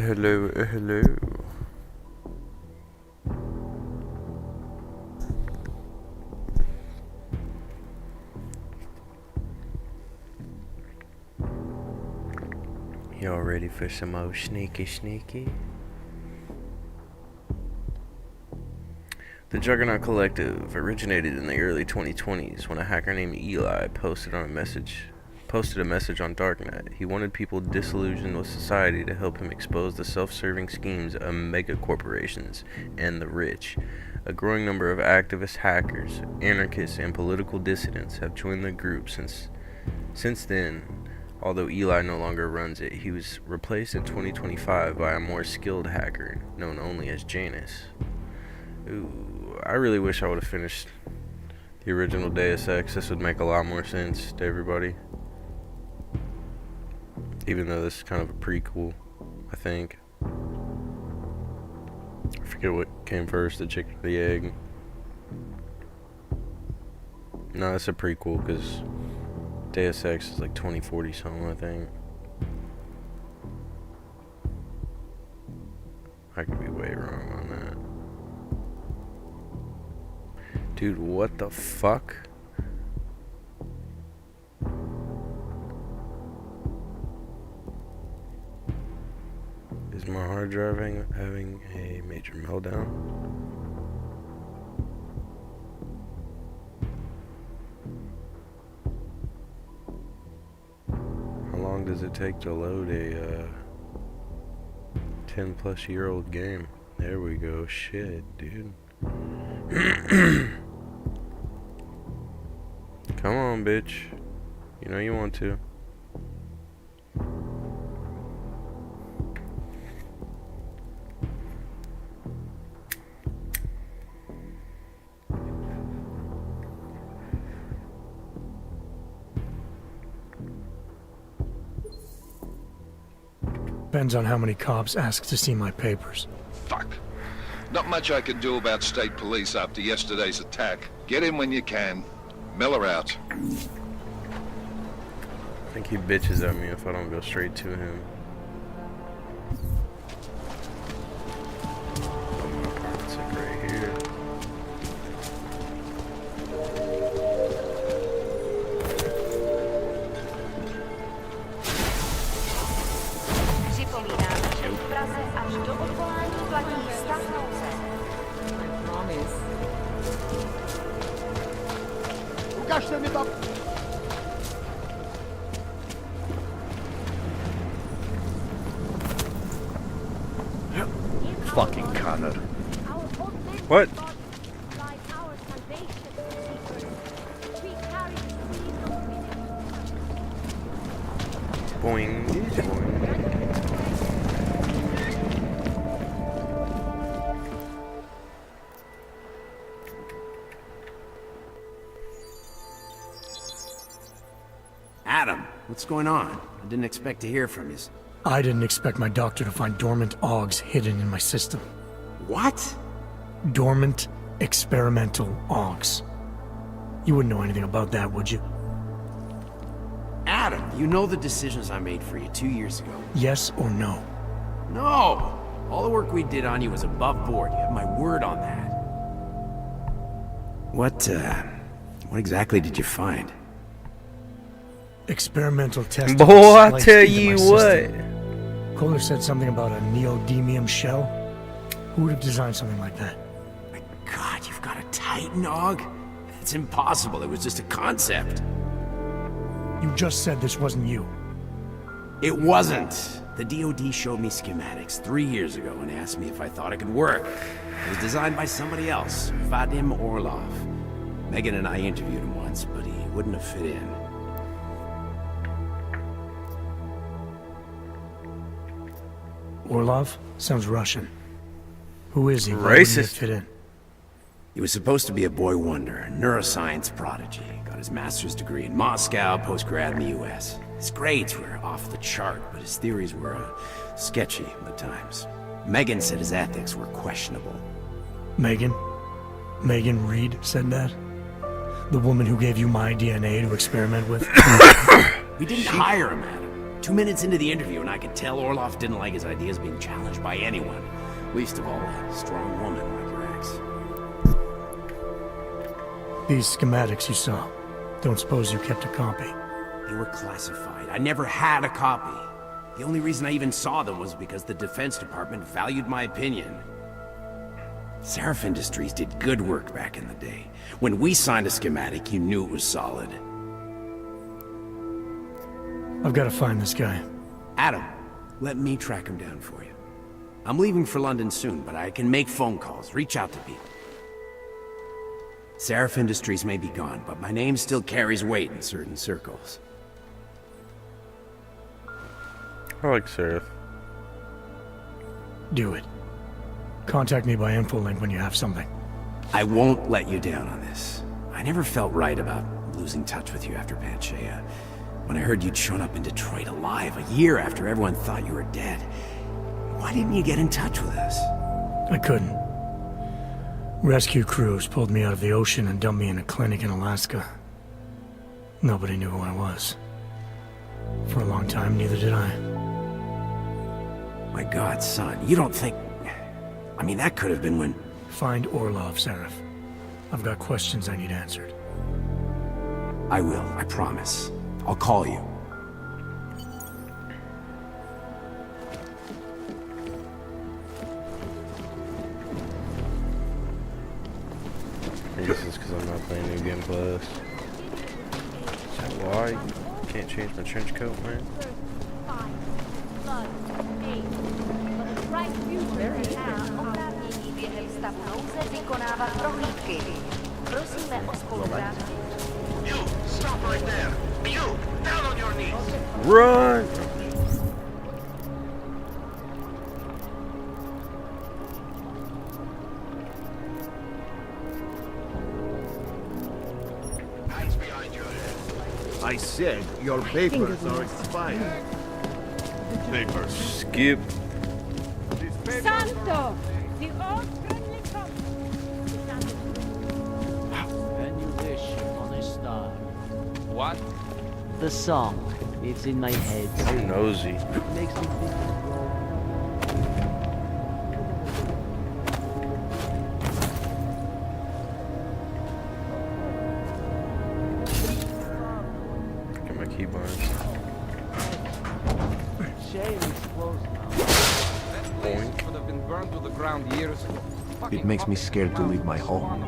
Hello. Y'all ready for some more sneaky? The Juggernaut Collective originated in the early 2020s when a hacker named Eli posted a message on Darknet. He wanted people disillusioned with society to help him expose the self-serving schemes of mega corporations and the rich. A growing number of activist hackers, anarchists, and political dissidents have joined the group since then. Although Eli no longer runs it, he was replaced in 2025 by a more skilled hacker known only as Janus. Ooh, I really wish I would have finished the original Deus Ex. This would make a lot more sense to everybody. Even though this is kind of a prequel, I think. I forget what came first, the chicken or the egg. No, it's a prequel because Deus Ex is like 2040 something, I think. I could be way wrong on that. Dude, what the fuck? Is my hard drive having a major meltdown? How long does it take to load a 10 plus year old game? There we go. Shit, dude. Come on, bitch. You know you want to. Depends on how many cops ask to see my papers. Fuck. Not much I can do about state police after yesterday's attack. Get in when you can. Miller out. I think he bitches at me if I don't go straight to him. Oh, my apartment's like right here. Připomínám, že v Praze až do odvolání platí stav nouze. I promise. Ukažte mi to! Fucking Connor. What? Boing. Adam, what's going on? I didn't expect to hear from you. I didn't expect my doctor to find dormant augs hidden in my system. What? Dormant experimental augs. You wouldn't know anything about that, would you? Adam, you know the decisions I made for you 2 years ago. Yes or no? No! All the work we did on you was above board. You have my word on that. What exactly did you find? Experimental testing. Boy, I sliced tell into you my what. system. Kohler said something about a neodymium shell. Who would have designed something like that? My God, you've got a Titan aug? It's impossible. It was just a concept. You just said this wasn't you. It wasn't. The DoD showed me schematics 3 years ago and asked me if I thought it could work. It was designed by somebody else, Vadim Orlov. Megan and I interviewed him once, but he wouldn't have fit in. Orlov? Sounds Russian. Who is he? Why wouldn't he Racist. fit in? He was supposed to be a boy wonder, a neuroscience prodigy. Got his master's degree in Moscow, post-grad in the US. His grades were off the chart, but his theories were sketchy at times. Megan said his ethics were questionable. Megan? Megan Reed said that? The woman who gave you my DNA to experiment with? We didn't hire him, Adam. 2 minutes into the interview, and I could tell Orloff didn't like his ideas being challenged by anyone. Least of all, a strong woman like your ex. These schematics you saw, don't suppose you kept a copy? They were classified. I never had a copy. The only reason I even saw them was because the Defense Department valued my opinion. Seraph Industries did good work back in the day. When we signed a schematic, you knew it was solid. I've got to find this guy. Adam, let me track him down for you. I'm leaving for London soon, but I can make phone calls, reach out to people. Seraph Industries may be gone, but my name still carries weight in certain circles. I like Seraph. Do it. Contact me by infolink when you have something. I won't let you down on this. I never felt right about losing touch with you after Panchea. When I heard you'd shown up in Detroit alive a year after everyone thought you were dead. Why didn't you get in touch with us? I couldn't. Rescue crews pulled me out of the ocean and dumped me in a clinic in Alaska. Nobody knew who I was. For a long time, neither did I. My God, son, you don't think... I mean, that could have been when... Find Orlov, Seraph. I've got questions I need answered. I will, I promise. I'll call you. I guess it's because I'm not playing New Game Plus. Is that why? Can't change my trench coat, man? You, stop right there. You, down on your knees. Run! Hands behind your head. I said your papers are expired. Papers. Skip. Santo! The old friendly come. Can you wish on a star? What? The song. It's in my head. I'm nosy. Makes me think of Get my keybinds. shame it's closed now. Boink. Would have been burned to the ground years ago. It makes me scared to leave my home.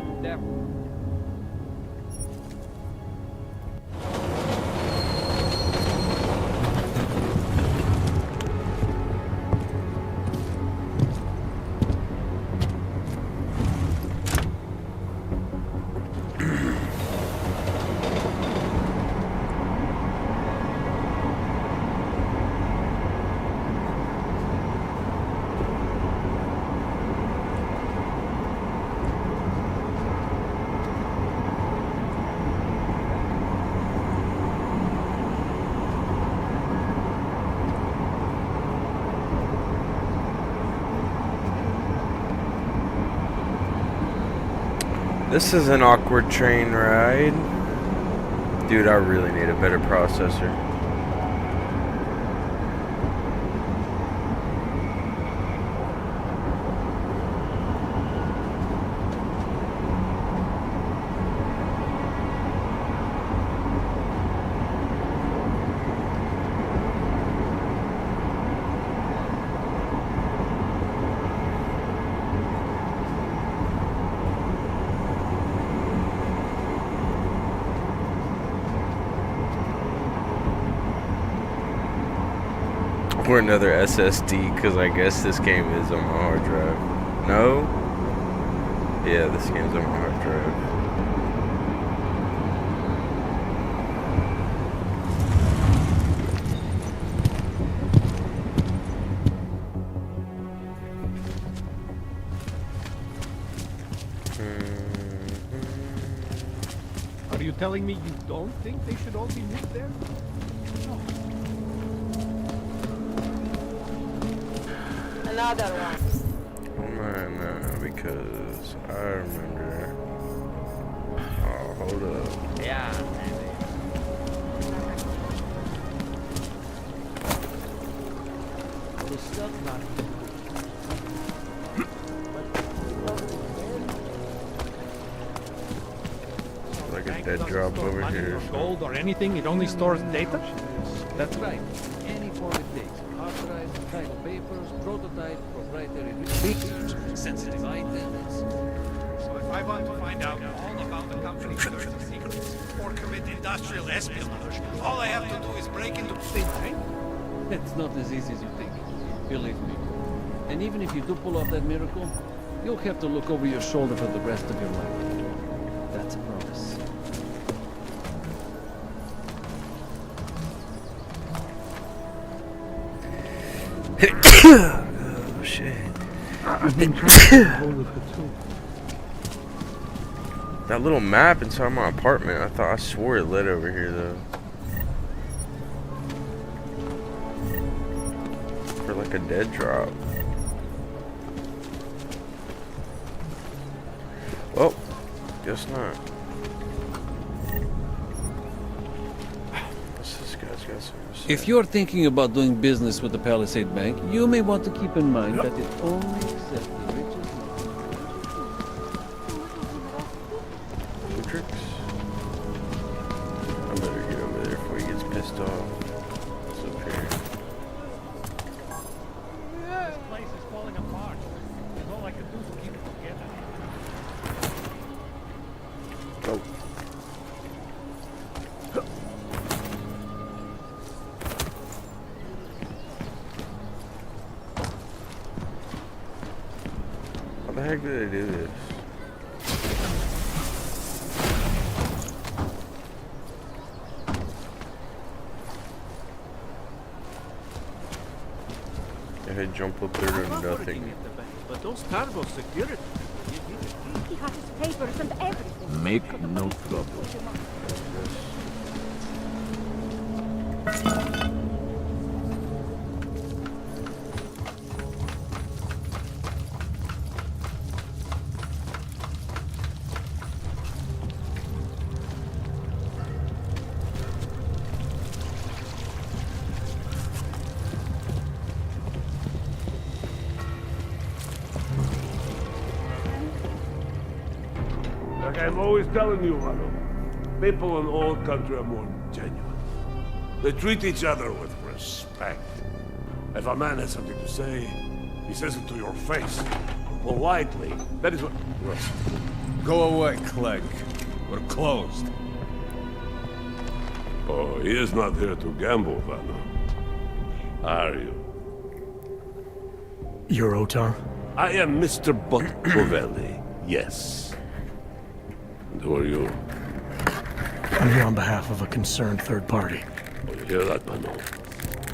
This is an awkward train ride. Dude, I really need a better processor. Or another SSD, because I guess this game is on my hard drive. No? Yeah, this game's on my hard drive. Are you telling me you don't think they should all be moved there? Another one. No, because I remember. Oh, hold up. Yeah, not. Like a Bank dead doesn't drop store over money here. or gold or anything. It only stores data. That's right. Any form it takes. Authorized title papers, prototype, proprietary features, sensitive items. So if I want to find out all about the company's dirty secrets or commit industrial espionage, all I have to do is break into the mine. It's not as easy as you think. Believe me. And even if you do pull off that miracle, you'll have to look over your shoulder for the rest of your life. That's a promise. Oh shit. That little map inside my apartment, I swore it led over here though. For like a dead drop. Well, guess not. This guy's got some. If you're thinking about doing business with the Palisade Bank, you may want to keep in mind that it only accepts the richest. Tricks. I better get over there before he gets pissed off. It's up here. This place is falling apart. And all I can do is keep it together. Oh. How the heck did they do this? Go ahead, jump up there to nothing. But those cargo security. He has his papers and everything. Make no trouble. Like I'm always telling you, Rano, people in old country are more genuine. They treat each other with respect. If a man has something to say, he says it to your face. Politely. That is what... Go away, Clegg. We're closed. Oh, he is not here to gamble, Rano. Are you? You're Otar? I am Mr. Botcovelli, yes. And who are you? I'm here on behalf of a concerned third party. Oh, you hear that, Mano?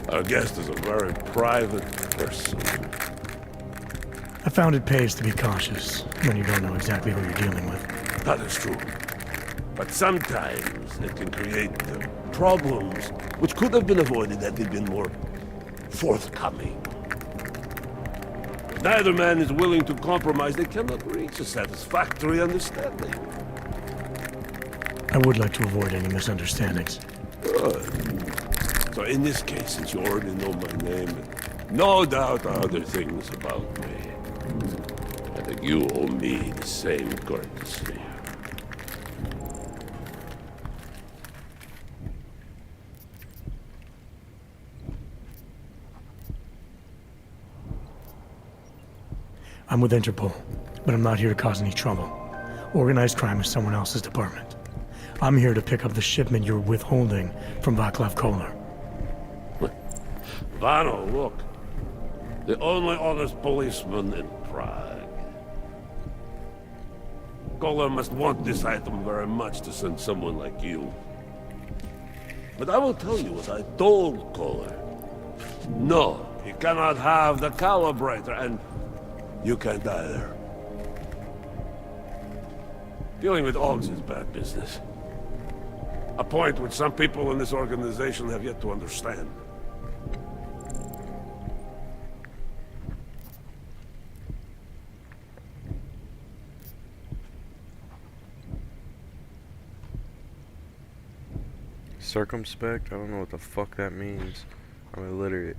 Our guest is a very private person. I found it pays to be cautious when you don't know exactly who you're dealing with. That is true. But sometimes it can create problems which could have been avoided had they been more forthcoming. If neither man is willing to compromise, they cannot reach a satisfactory understanding. I would like to avoid any misunderstandings. Good. So in this case, since you already know my name, and no doubt other things about me, I think you owe me the same courtesy. I'm with Interpol, but I'm not here to cause any trouble. Organized crime is someone else's department. I'm here to pick up the shipment you're withholding from Vaclav Kolar. Vano, look. The only honest policeman in Prague. Kolar must want this item very much to send someone like you. But I will tell you what I told Kolar. No, he cannot have the calibrator, and you can't either. Dealing with Augs is bad business. A point which some people in this organization have yet to understand. Circumspect? I don't know what the fuck that means. I'm illiterate.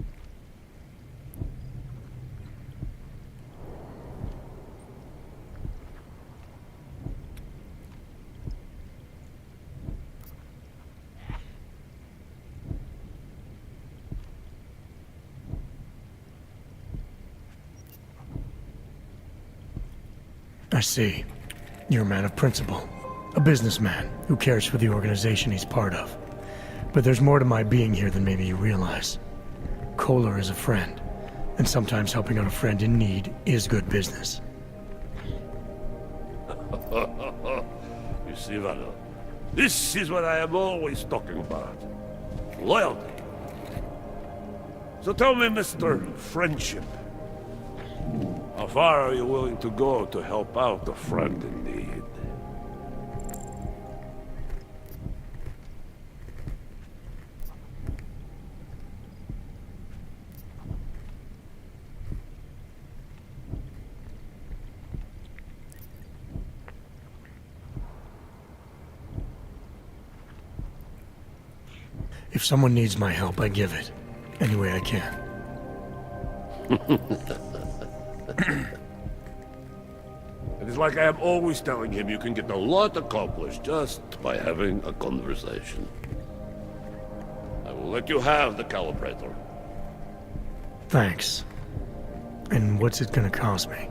I see. You're a man of principle. A businessman who cares for the organization he's part of. But there's more to my being here than maybe you realize. Kohler is a friend, and sometimes helping out a friend in need is good business. You see, Valor, this is what I am always talking about. Loyalty. So tell me, Mr. Friendship, how far are you willing to go to help out a friend in need? If someone needs my help, I give it. Any way I can. It is like I am always telling him you can get a lot accomplished just by having a conversation. I will let you have the calibrator. Thanks. And what's it gonna cost me?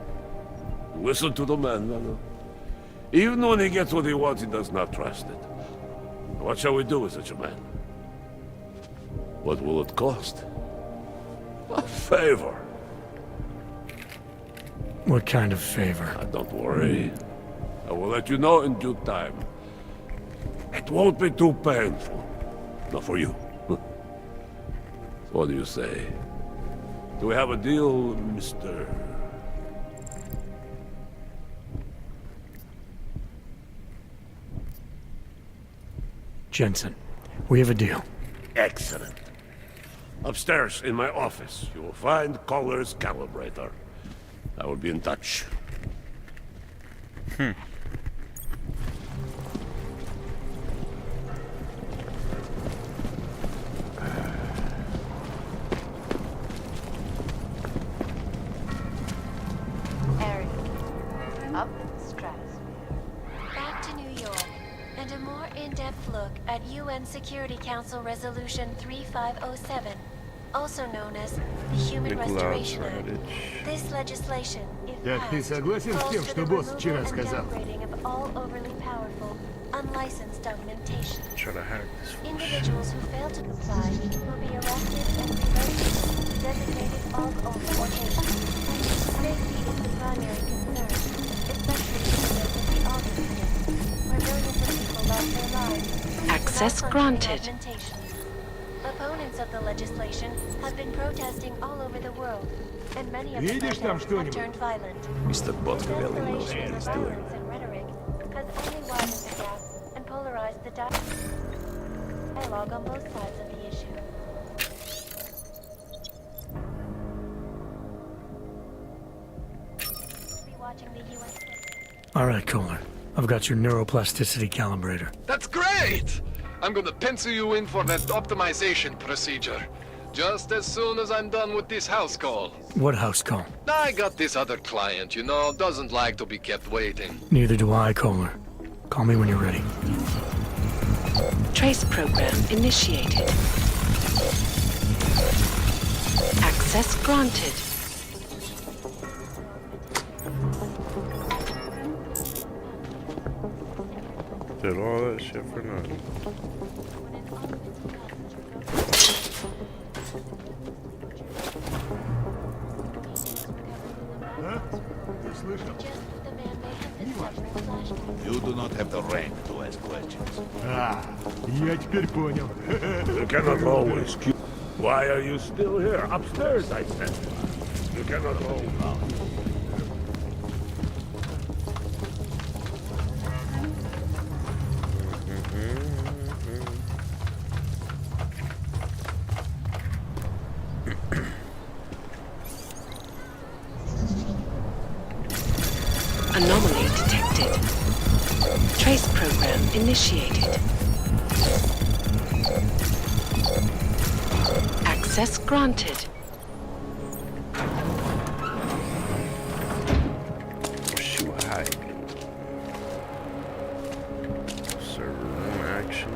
Listen to the man, Valor. Even when he gets what he wants, he does not trust it. What shall we do with such a man? What will it cost? A favor. What kind of favor? Don't worry. I will let you know in due time. It won't be too painful. Not for you. What do you say? Do we have a deal, Mr. Jensen, we have a deal. Excellent. Upstairs in my office, you will find Kohler's calibrator. I will be in touch. Area. Up in the stratosphere. Back to New York, and a more in-depth look at UN Security Council Resolution 3507, also known as the Human Restoration Act. This legislation, if passed, calls for the removal and downgrading of all overly powerful, unlicensed augmentation. Try to hack this Individuals who fail to comply will be arrested and relocated to designated aug-only locations. Safety is the primary concern, especially in the wake of the Aug incident, where millions of people lost their lives. Access without granted. functioning augmentation. Opponents of the legislation have been protesting all over the world, and many of the protests have turned violent. Mr. Botcavelli knows what he's doing. Violence and rhetoric has only widened the gap and polarized the dialogue on both sides of the issue. Be watching the UN. All right, Kohler. I've got your neuroplasticity calibrator. That's great! I'm gonna pencil you in for that optimization procedure. Just as soon as I'm done with this house call. What house call? I got this other client, you know, doesn't like to be kept waiting. Neither do I, Kohler. Call me when you're ready. Trace program initiated. Access granted. Did all that shit for nothing. You do not have the rank to ask questions. Я теперь понял. You cannot always keep... Why are you still here? Upstairs, I said. You cannot hold out. Anomaly detected. Trace program initiated. Access granted. Shoot, high. Server room action.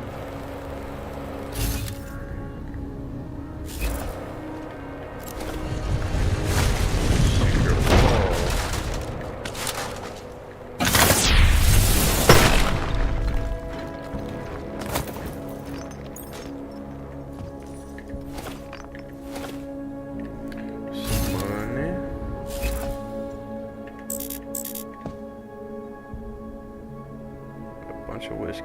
bunch of whiskey.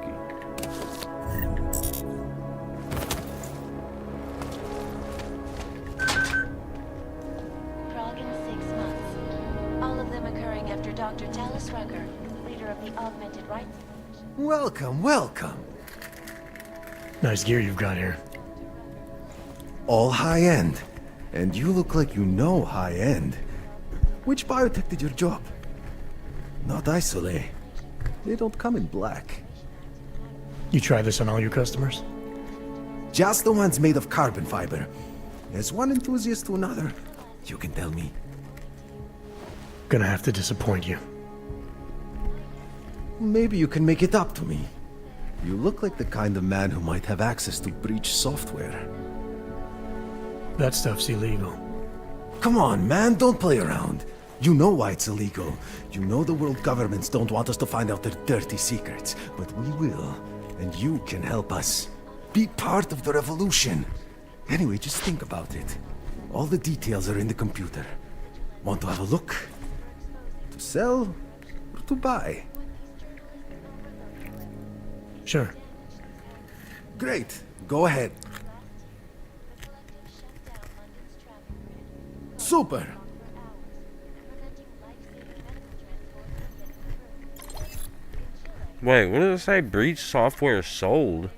Prague in 6 months. All of them occurring after Dr. Dallas Rucker, leader of the Augmented Rights. Welcome, welcome. Nice gear you've got here. All high-end. And you look like you know high-end. Which biotech did your job? Not isolate. They don't come in black. You try this on all your customers? Just the ones made of carbon fiber. As one enthusiast to another, you can tell me. Gonna have to disappoint you. Maybe you can make it up to me. You look like the kind of man who might have access to breach software. That stuff's illegal. Come on, man, don't play around. You know why it's illegal. You know the world governments don't want us to find out their dirty secrets. But we will, and you can help us. Be part of the revolution. Anyway, just think about it. All the details are in the computer. Want to have a look? To sell or to buy? Sure. Great. Go ahead. Super. Wait, what does it say? Breach software sold?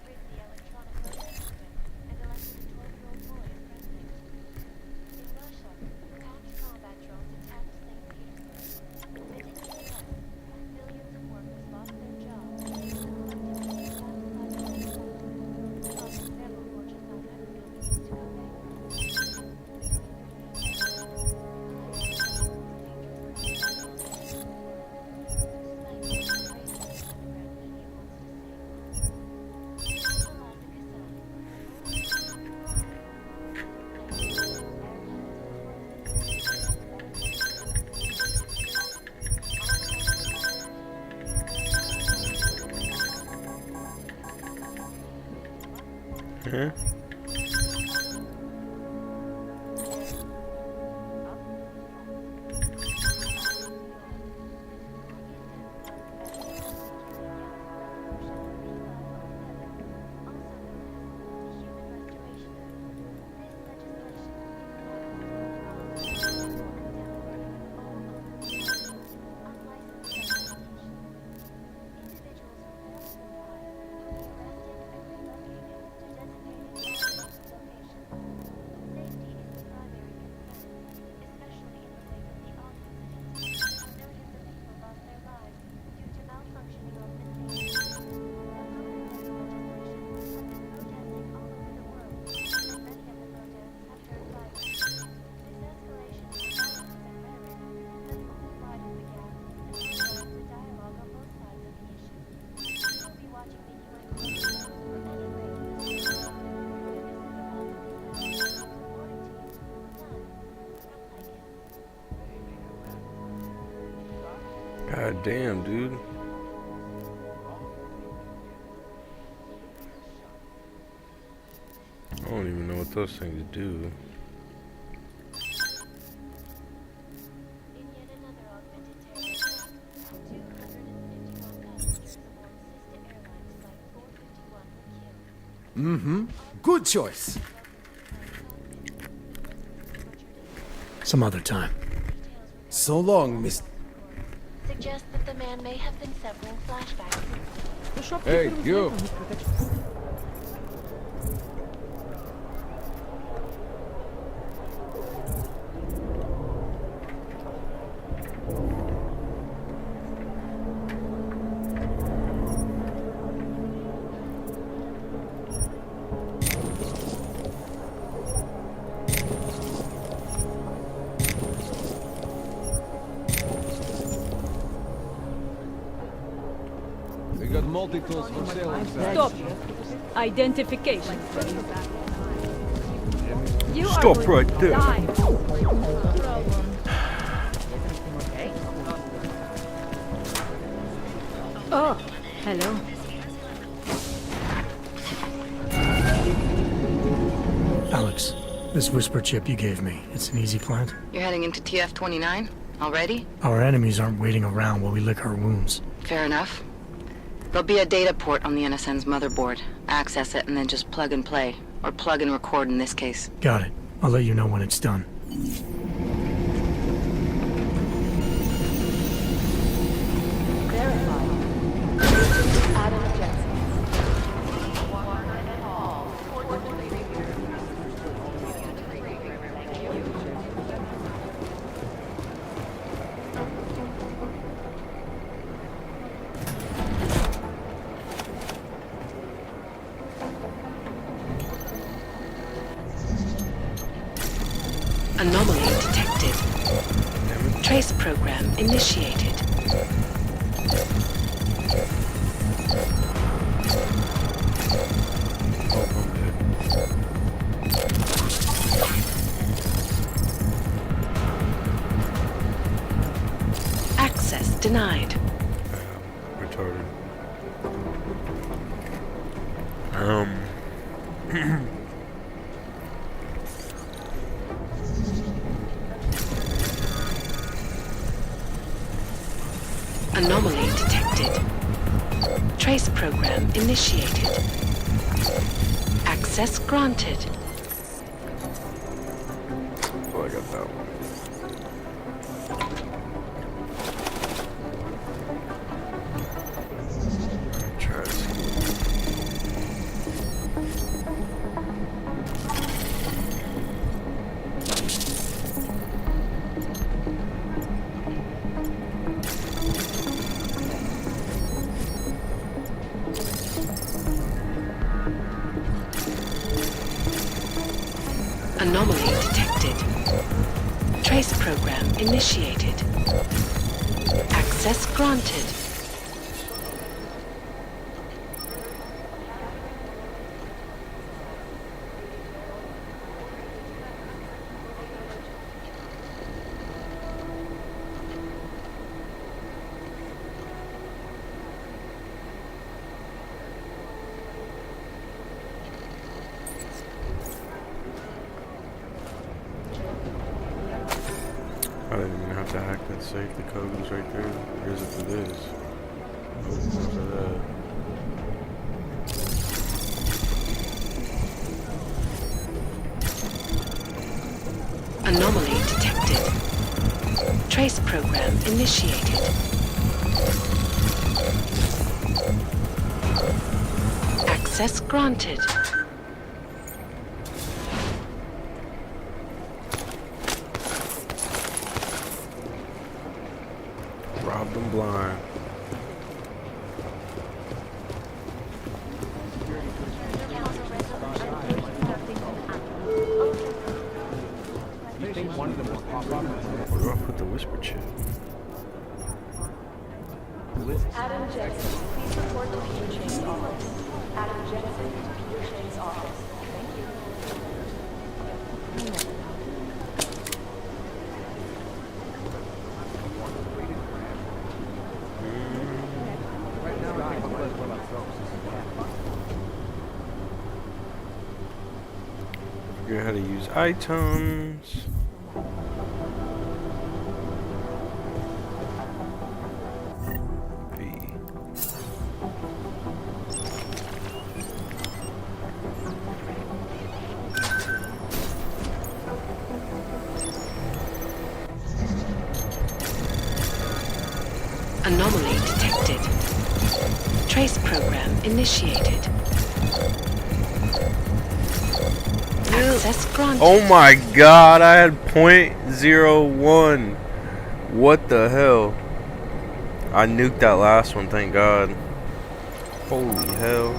Huh? God damn, dude. I don't even know what those things do. Mm-hmm. Good choice. Some other time. So long, Miss... Suggest that the man may have been suffering flashbacks. Hey, you! We got multi-tools for sale inside. Stop. Identification. You Stop are right there. Oh, hello. Alex, this whisper chip you gave me, it's an easy plant? You're heading into TF-29 already? Our enemies aren't waiting around while we lick our wounds. Fair enough. There'll be a data port on the NSN's motherboard. Access it and then just plug and play. Or plug and record in this case. Got it. I'll let you know when it's done. Anomaly detected. Trace program initiated. Access denied. Retarded. Anomaly detected. Trace program initiated. Access granted. Oh, I got that one. Try to see. Anomaly detected. Trace program initiated. Access granted. I didn't even have to hack that safe. The code was right there. Here's it for this. Open for that. Anomaly detected. Trace program initiated. Access granted. Robbed them blind. You think one of them will pop up? Where do I put the whisper chip? Adam Jensen, please report to Peter Chang's office. Adam Jensen, Peter Chang's office. Thank you. Figure out how to use items. B. Anomaly detected. Trace program initiated. Access granted. Oh my god, I had .01. What the hell? I nuked that last one, thank god. Holy hell.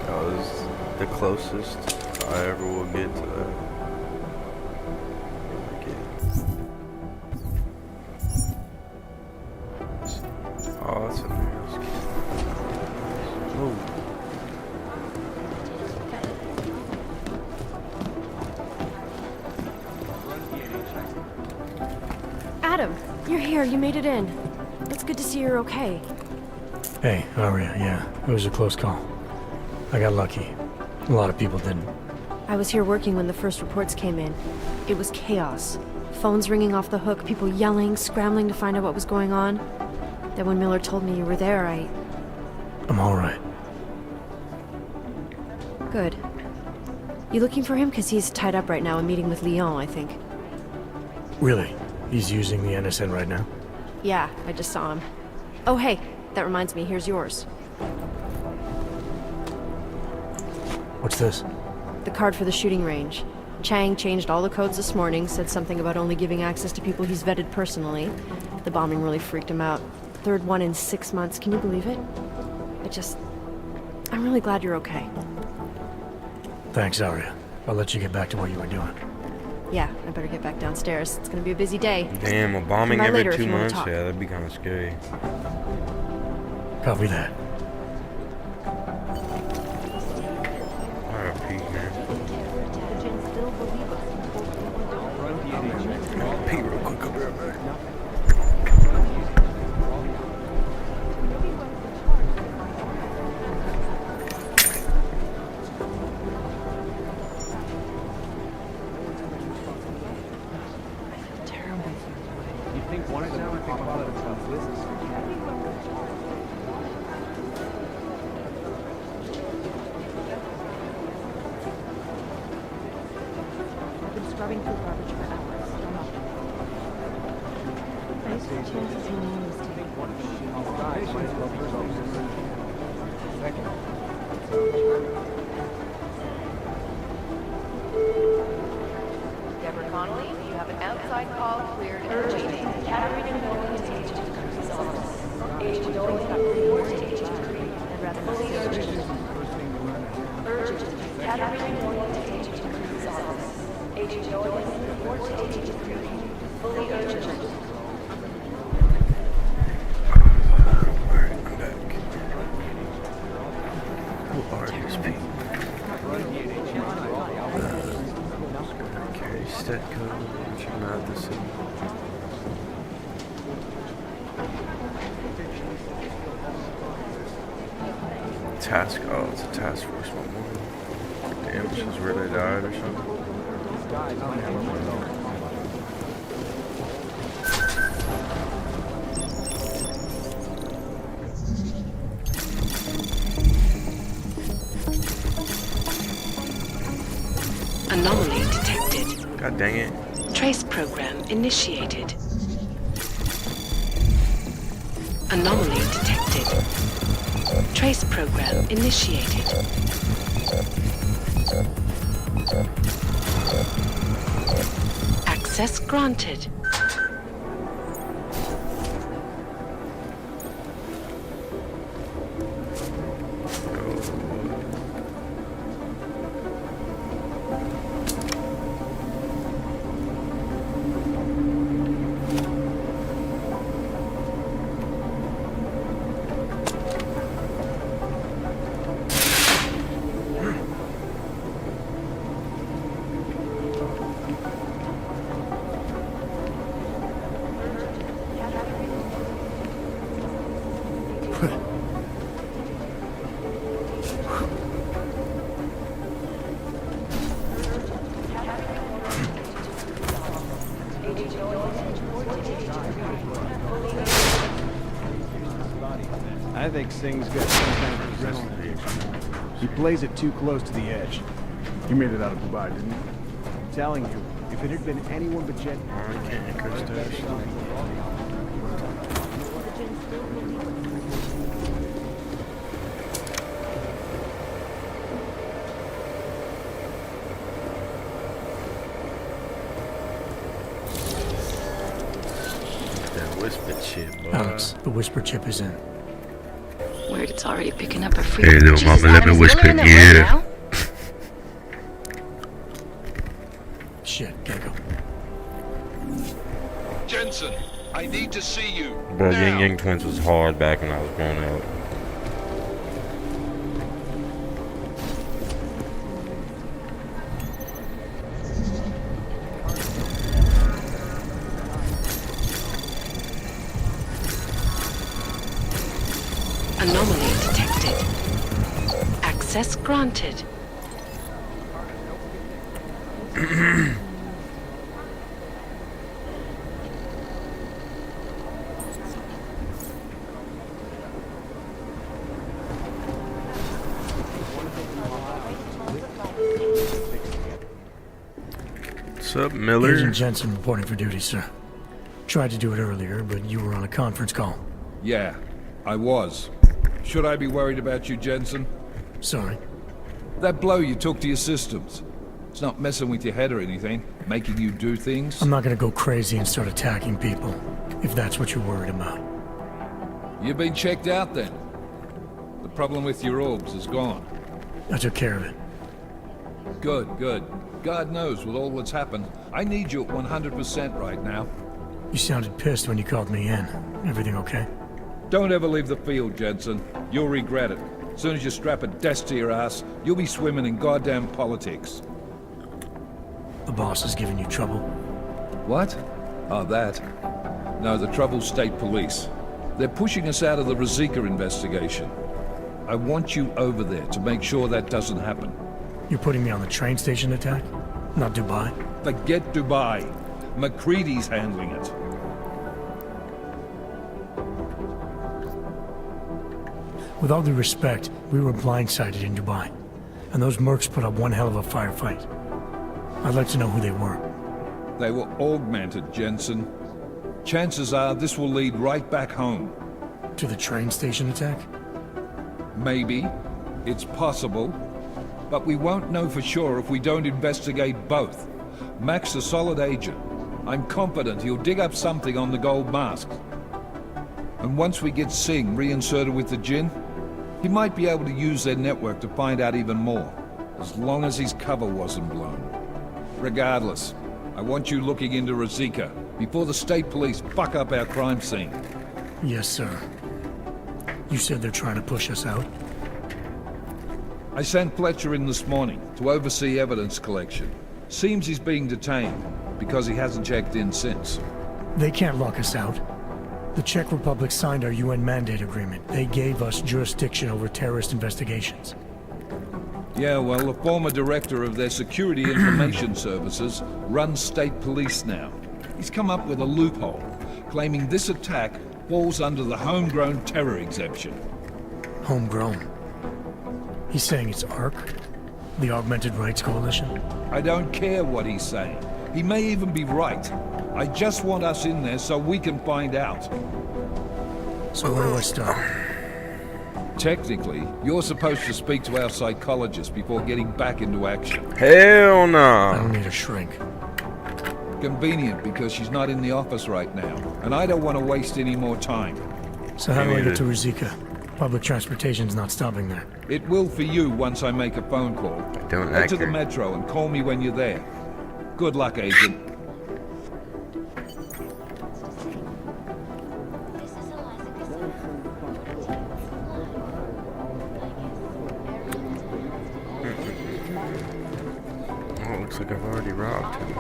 That was the closest I ever will get to that. Oh, that's a nice kid. Oh. Adam, you're here. You made it in. It's good to see you're okay. Hey, Aria, yeah. It was a close call. I got lucky. A lot of people didn't. I was here working when the first reports came in. It was chaos. Phones ringing off the hook, people yelling, scrambling to find out what was going on. Then when Miller told me you were there, I'm alright. Good. You looking for him? Because he's tied up right now and meeting with Leon, I think. Really? He's using the NSN right now? Yeah, I just saw him. Oh, hey, that reminds me, here's yours. What's this? The card for the shooting range. Chang changed all the codes this morning, said something about only giving access to people he's vetted personally. The bombing really freaked him out. Third one in 6 months, can you believe it? I'm really glad you're okay. Thanks, Arya. I'll let you get back to what you were doing. Yeah, I better get back downstairs. It's gonna be a busy day. Damn, a bombing Come by every later if 2 you wanna months? talk. Yeah, that'd be kind of scary. Copy that. R.I.P., man. Pee real quick, I'll be right back. You think one of them would think about it as business? I've been scrubbing through garbage for hours. Still nothing. There's the chances he knew was taking. Deborah Connolly, you have an outside call cleared and waiting. Catherine Nolan is agent to Cruz's office. Agent Nolan got report to agent Cruz and rather fully urgent. Urgent. Catherine Nolan to agent Cruz's office. Agent Nolan, report to agent Cruz. Fully urgent. Alright, I'm back. Who are these people? Carry stat code, check out the city. Task, oh, it's a task force one. Damn, this is where they died or something. Anomaly detected. God dang it. Trace program initiated. Anomaly detected. Trace program initiated. Access granted. I think Singh's got some kind of adrenaline. He plays it too close to the edge. He made it out of Dubai, didn't he? I'm telling you, if it had been anyone but Jet... That whisper chip, boy. Alex, the whisper chip is in. Word, it's already picking up a free. Hey, little Jesus, mama, let Adam, me is whisper Miller in in your it ear. right now? Shit, gotta go. Jensen, I need to see you. Bro, now. Yang Yang Twins was hard back when I was growing up. Anomaly detected. Access granted. What's up, Miller? Agent Jensen reporting for duty, sir. Tried to do it earlier, but you were on a conference call. Yeah, I was. Should I be worried about you, Jensen? Sorry. That blow you took to your systems. It's not messing with your head or anything, making you do things? I'm not gonna go crazy and start attacking people, if that's what you're worried about. You've been checked out then. The problem with your orbs is gone. I took care of it. Good, good. God knows with all that's happened, I need you at 100% right now. You sounded pissed when you called me in. Everything okay? Don't ever leave the field, Jensen. You'll regret it. As soon as you strap a desk to your ass, you'll be swimming in goddamn politics. The boss is giving you trouble. What? Oh, that. No, the trouble's state police. They're pushing us out of the Rosika investigation. I want you over there to make sure that doesn't happen. You're putting me on the train station attack? Not Dubai? Forget Dubai. McCready's handling it. With all due respect, we were blindsided in Dubai. And those mercs put up one hell of a firefight. I'd like to know who they were. They were augmented, Jensen. Chances are this will lead right back home. To the train station attack? Maybe. It's possible. But we won't know for sure if we don't investigate both. Mac's a solid agent. I'm confident he'll dig up something on the gold mask. And once we get Singh reinserted with the Jinn, he might be able to use their network to find out even more. As long as his cover wasn't blown. Regardless, I want you looking into Rosika before the state police fuck up our crime scene. Yes, sir. You said they're trying to push us out? I sent Fletcher in this morning to oversee evidence collection. Seems he's being detained because he hasn't checked in since. They can't lock us out. The Czech Republic signed our UN mandate agreement. They gave us jurisdiction over terrorist investigations. Yeah, well, the former director of their security information services runs state police now. He's come up with a loophole, claiming this attack falls under the homegrown terror exemption. Homegrown? He's saying it's ARC? The Augmented Rights Coalition? I don't care what he's saying. He may even be right. I just want us in there so we can find out. So where do I start? Technically, you're supposed to speak to our psychologist before getting back into action. Hell no. I don't need a shrink. Convenient because she's not in the office right now, and I don't want to waste any more time. So how do I get to Rosika? Public transportation's not stopping there. It will for you once I make a phone call. Don't Head act to the her. metro and call me when you're there. Good luck, Agent. Oh, looks like I've already robbed him.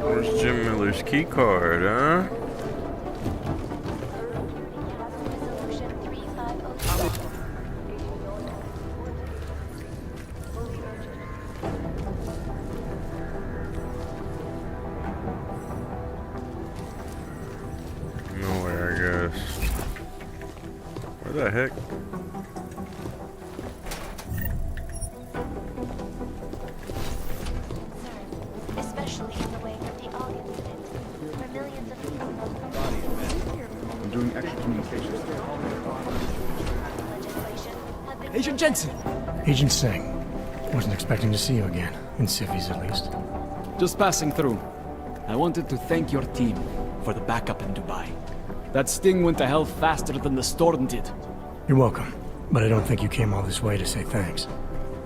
Where's Jim Miller's key card, huh? Nowhere, I guess. Where the heck? Especially in the wake of the Og incident, where millions of people I'm doing extra communications. Agent Jensen! Agent Singh. Wasn't expecting to see you again. In civvies, at least. Just passing through. I wanted to thank your team for the backup in Dubai. That sting went to hell faster than the storm did. You're welcome. But I don't think you came all this way to say thanks.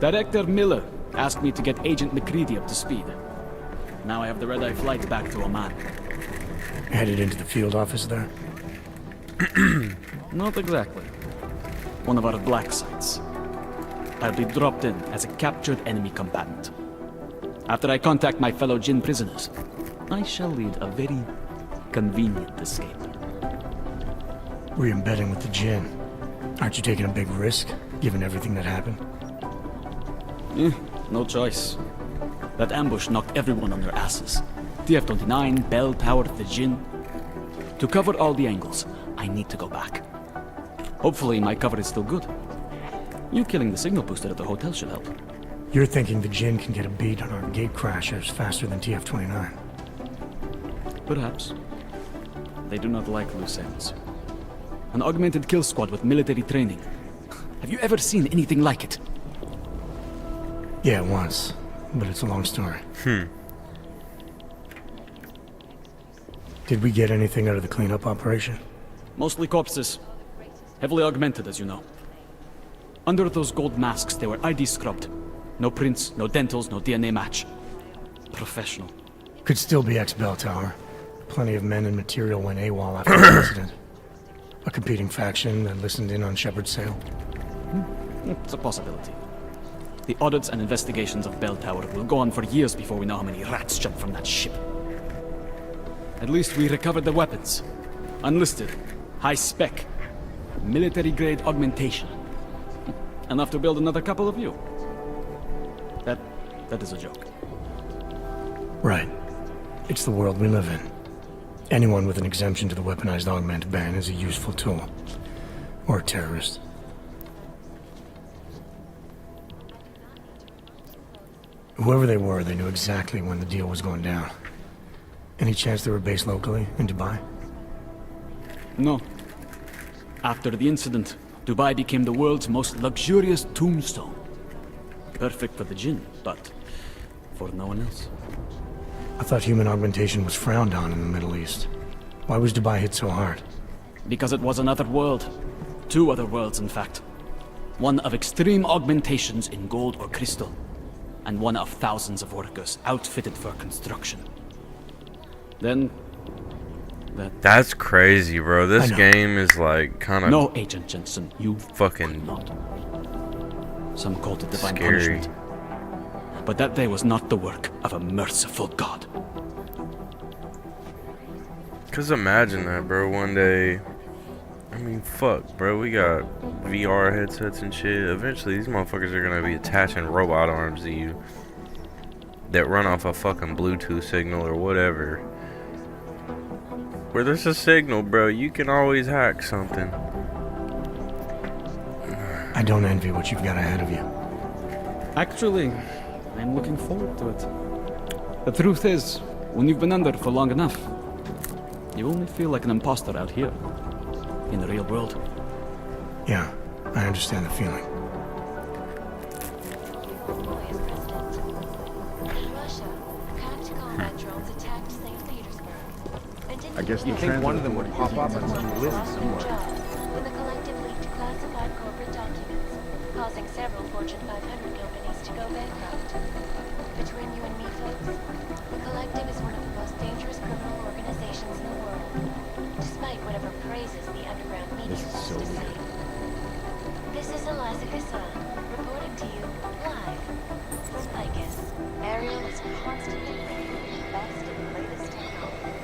Director Miller asked me to get Agent McCready up to speed. Now I have the red-eye flight back to Oman. Headed into the field office there? Not exactly. One of our black sites. I'll be dropped in as a captured enemy combatant. After I contact my fellow Jinn prisoners, I shall lead a very convenient escape. Re-embedding with the Jinn. Aren't you taking a big risk, given everything that happened? No choice. That ambush knocked everyone on their asses. TF-29, Bell Tower, the Jinn. To cover all the angles, I need to go back. Hopefully my cover is still good. You killing the signal booster at the hotel should help. You're thinking the Jinn can get a beat on our gate crashers faster than TF-29. Perhaps. They do not like loose ends. An augmented kill squad with military training. Have you ever seen anything like it? Yeah, once. But it's a long story. Did we get anything out of the cleanup operation? Mostly corpses. Heavily augmented, as you know. Under those gold masks, they were ID scrubbed. No prints, no dentals, no DNA match. Professional. Could still be ex-Bell Tower. Plenty of men and material went AWOL after the incident. A competing faction that listened in on Shepard's sale. It's a possibility. The audits and investigations of Bell Tower will go on for years before we know how many rats jumped from that ship. At least we recovered the weapons. Unlisted, high spec, military-grade augmentation. Enough to build another couple of you. That is a joke. Right. It's the world we live in. Anyone with an exemption to the weaponized augment ban is a useful tool. Or a terrorist. Whoever they were, they knew exactly when the deal was going down. Any chance they were based locally, in Dubai? No. After the incident, Dubai became the world's most luxurious tombstone. Perfect for the Jinn, but for no one else. I thought human augmentation was frowned on in the Middle East. Why was Dubai hit so hard? Because it was another world. Two other worlds, in fact. One of extreme augmentations in gold or crystal, and one of thousands of workers outfitted for construction. Then... That's crazy, bro. This game is like kind of... No, Agent Jensen, you fucking... not. Some called it divine scary. punishment. But that day was not the work of a merciful God. Cause imagine that, bro, one day... I mean, fuck, bro, we got VR headsets and shit. Eventually, these motherfuckers are gonna be attaching robot arms to you that run off a fucking Bluetooth signal or whatever. Where there's a signal, bro, you can always hack something. I don't envy what you've got ahead of you. Actually, I'm looking forward to it. The truth is, when you've been under for long enough, you only feel like an imposter out here, in the real world. Yeah, I understand the feeling. I guess you think one of them would pop up on some list somewhere. When the collective leaked classified corporate documents, causing several Fortune 500 companies to go bankrupt. Between you and me, folks, the collective is one of the most dangerous criminal organizations in the world, despite whatever praises the underground media wants to say. This is Eliza Gassan, reporting to you live. Spicus. Ariel is constantly bringing you the best and latest technology.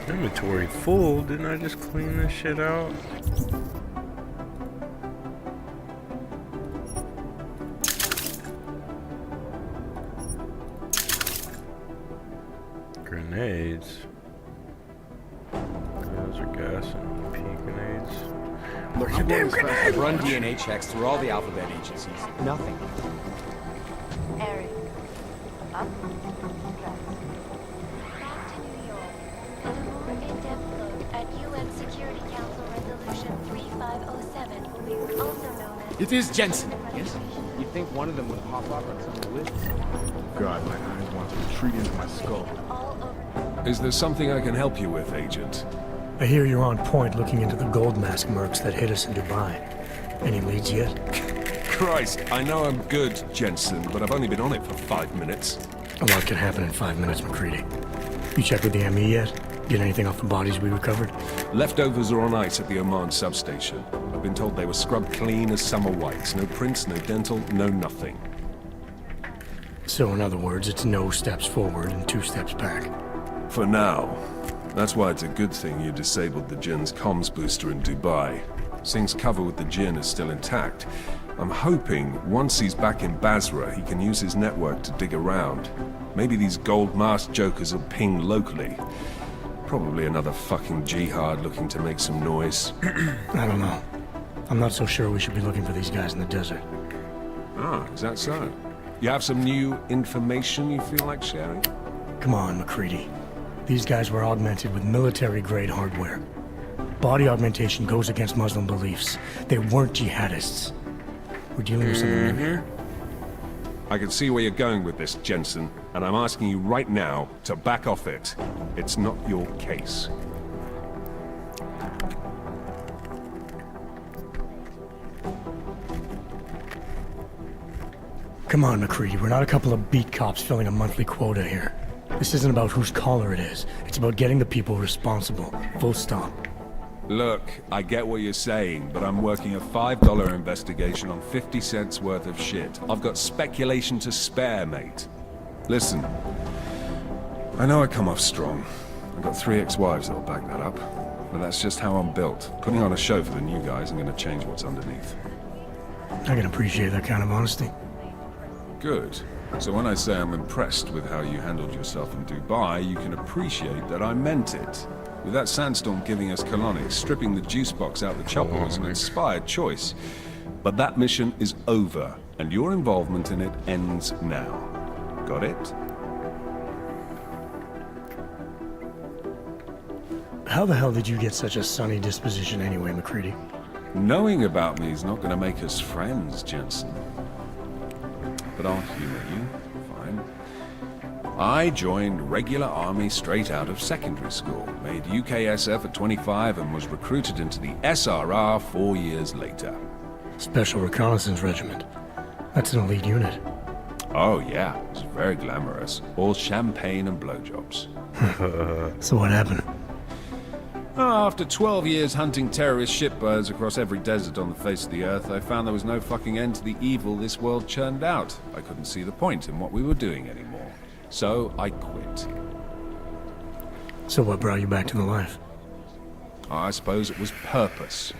Inventory full? Didn't I just clean this shit out? Grenades. Those are gas and pea grenades. Look, you damn grenade! I've run DNA checks through all the alphabet agencies. Nothing. Eric. Up. Back to New York, and a more in-depth look at UN Security Council Resolution 3507, also known as... It is Jensen, yes? You think one of them would pop up on some list? God, my eyes want to retreat into my skull. Is there something I can help you with, Agent? I hear you're on point looking into the gold mask mercs that hit us in Dubai. Any leads yet? Christ, I know I'm good, Jensen, but I've only been on it for 5 minutes. A lot can happen in 5 minutes, McCready. You checked with the ME yet? Get anything off the bodies we recovered? Leftovers are on ice at the Oman substation. I've been told they were scrubbed clean as summer whites. No prints, no dental, no nothing. So in other words, it's no steps forward and 2 steps back. For now. That's why it's a good thing you disabled the Jinn's comms booster in Dubai. Singh's cover with the Jinn is still intact. I'm hoping once he's back in Basra, he can use his network to dig around. Maybe these gold-masked jokers will ping locally. Probably another fucking jihad looking to make some noise. I don't know. I'm not so sure we should be looking for these guys in the desert. Ah, is that so? You have some new information you feel like sharing? Come on, McCready. These guys were augmented with military-grade hardware. Body augmentation goes against Muslim beliefs. They weren't jihadists. We're dealing with something new here. I can see where you're going with this, Jensen, and I'm asking you right now to back off it. It's not your case. Come on, McCready. We're not a couple of beat cops filling a monthly quota here. This isn't about whose collar it is. It's about getting the people responsible. Full stop. Look, I get what you're saying, but I'm working a $5 investigation on 50 cents worth of shit. I've got speculation to spare, mate. Listen, I know I come off strong. I've got 3 ex-wives that'll back that up. But that's just how I'm built. Putting on a show for the new guys ain't gonna change what's underneath. I can appreciate that kind of honesty. Good. So when I say I'm impressed with how you handled yourself in Dubai, you can appreciate that I meant it. With that sandstorm giving us colonics, stripping the juice box out the chopper was an inspired choice. But that mission is over, and your involvement in it ends now. Got it? How the hell did you get such a sunny disposition anyway, McCready? Knowing about me is not going to make us friends, Jensen. But I'll humor you. Fine. I joined regular army straight out of secondary school, made UKSF at 25 and was recruited into the SRR 4 years later. Special Reconnaissance Regiment. That's an elite unit. Oh yeah, it's very glamorous. All champagne and blowjobs. So what happened? After 12 years hunting terrorist shitbirds across every desert on the face of the earth, I found there was no fucking end to the evil this world churned out. I couldn't see the point in what we were doing anymore. So I quit. So what brought you back to the life? I suppose it was purpose.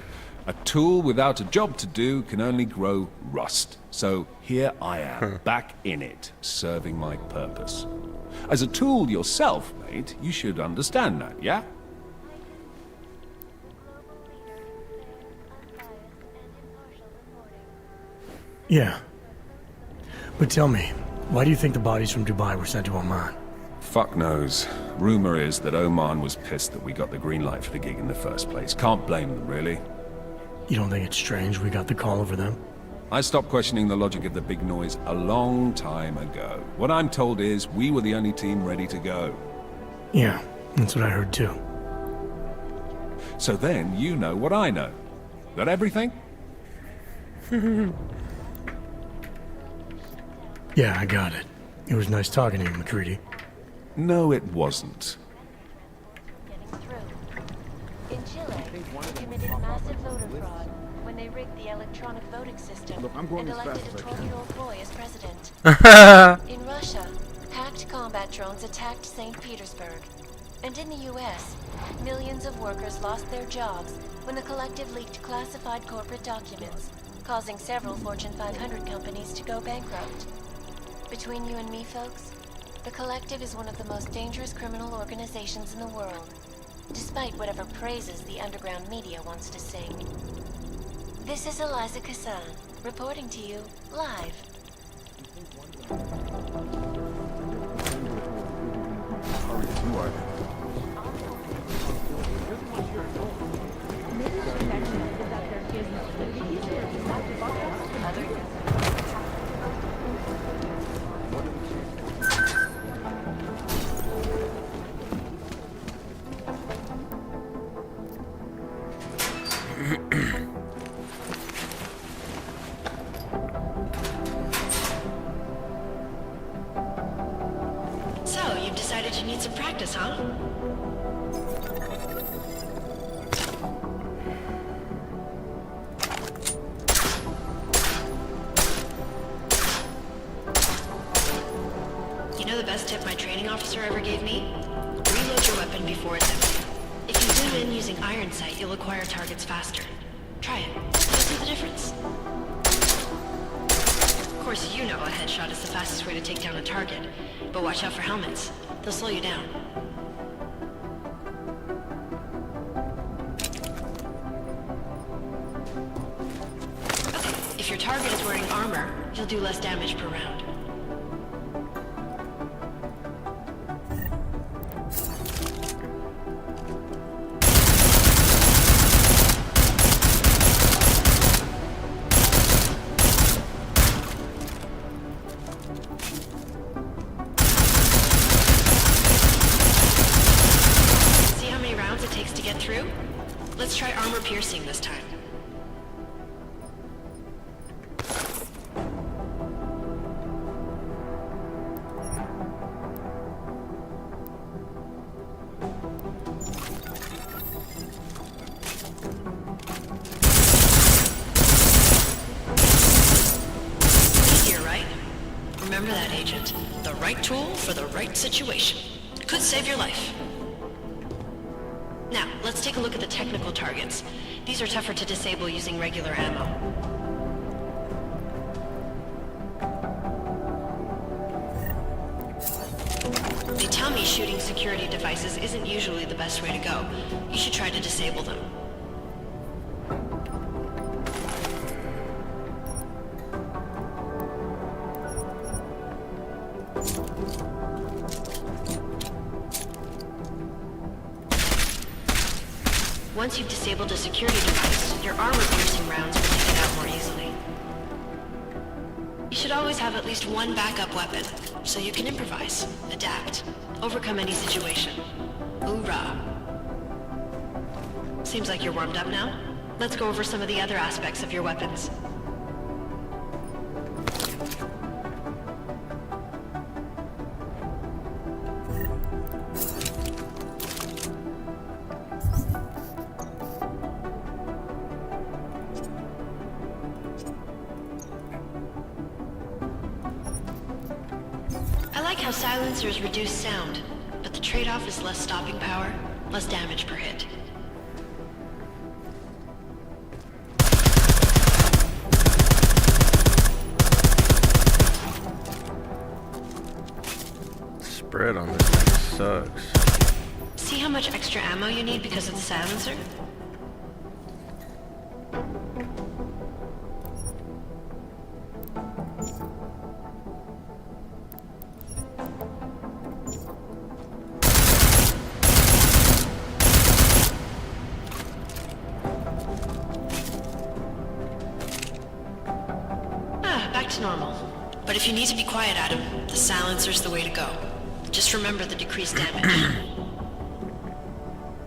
A tool without a job to do can only grow rust. So here I am, back in it, serving my purpose. As a tool yourself, mate, you should understand that, yeah? Yeah. But tell me, why do you think the bodies from Dubai were sent to Oman? Fuck knows. Rumor is that Oman was pissed that we got the green light for the gig in the first place. Can't blame them, really. You don't think it's strange we got the call over them? I stopped questioning the logic of the big noise a long time ago. What I'm told is we were the only team ready to go. Yeah, that's what I heard too. So then you know what I know. That everything? Yeah, I got it. It was nice talking to you, McCready. No, it wasn't. In Chile, they committed massive voter fraud when they rigged the electronic voting system and elected a 12-year-old boy as president. In Russia, hacked combat drones attacked St. Petersburg. And in the US, millions of workers lost their jobs when the collective leaked classified corporate documents, causing several Fortune 500 companies to go bankrupt. Between you and me, folks, the Collective is one of the most dangerous criminal organizations in the world, despite whatever praises the underground media wants to sing. This is Eliza Kassan, reporting to you live. So, you've decided you need some practice, huh? You know the best tip my training officer ever gave me? Reload your weapon before it's empty. If you zoom in using iron sight, you'll acquire targets faster. Try it. You'll see the difference. Of course, you know a headshot is the fastest way to take down a target. But watch out for helmets. They'll slow you down. Okay, if your target is wearing armor, you'll do less damage per round. Let's try armor piercing this time. Easier, right? Remember that, Agent. The right tool for the right situation. Could save your life. Now, let's take a look at the technical targets. These are tougher to disable using regular ammo. They tell me shooting security devices isn't usually the best way to go. You should try to disable them. Once you've disabled a security device, your armor-piercing rounds will take it out more easily. You should always have at least one backup weapon, so you can improvise, adapt, overcome any situation. Hoorah! Seems like you're warmed up now. Let's go over some of the other aspects of your weapons. I like how silencers reduce sound, but the trade-off is less stopping power, less damage per hit. Spread on this thing sucks. See how much extra ammo you need because of the silencer? Back to normal. But if you need to be quiet, Adam, the silencer's the way to go. Just remember the decreased damage.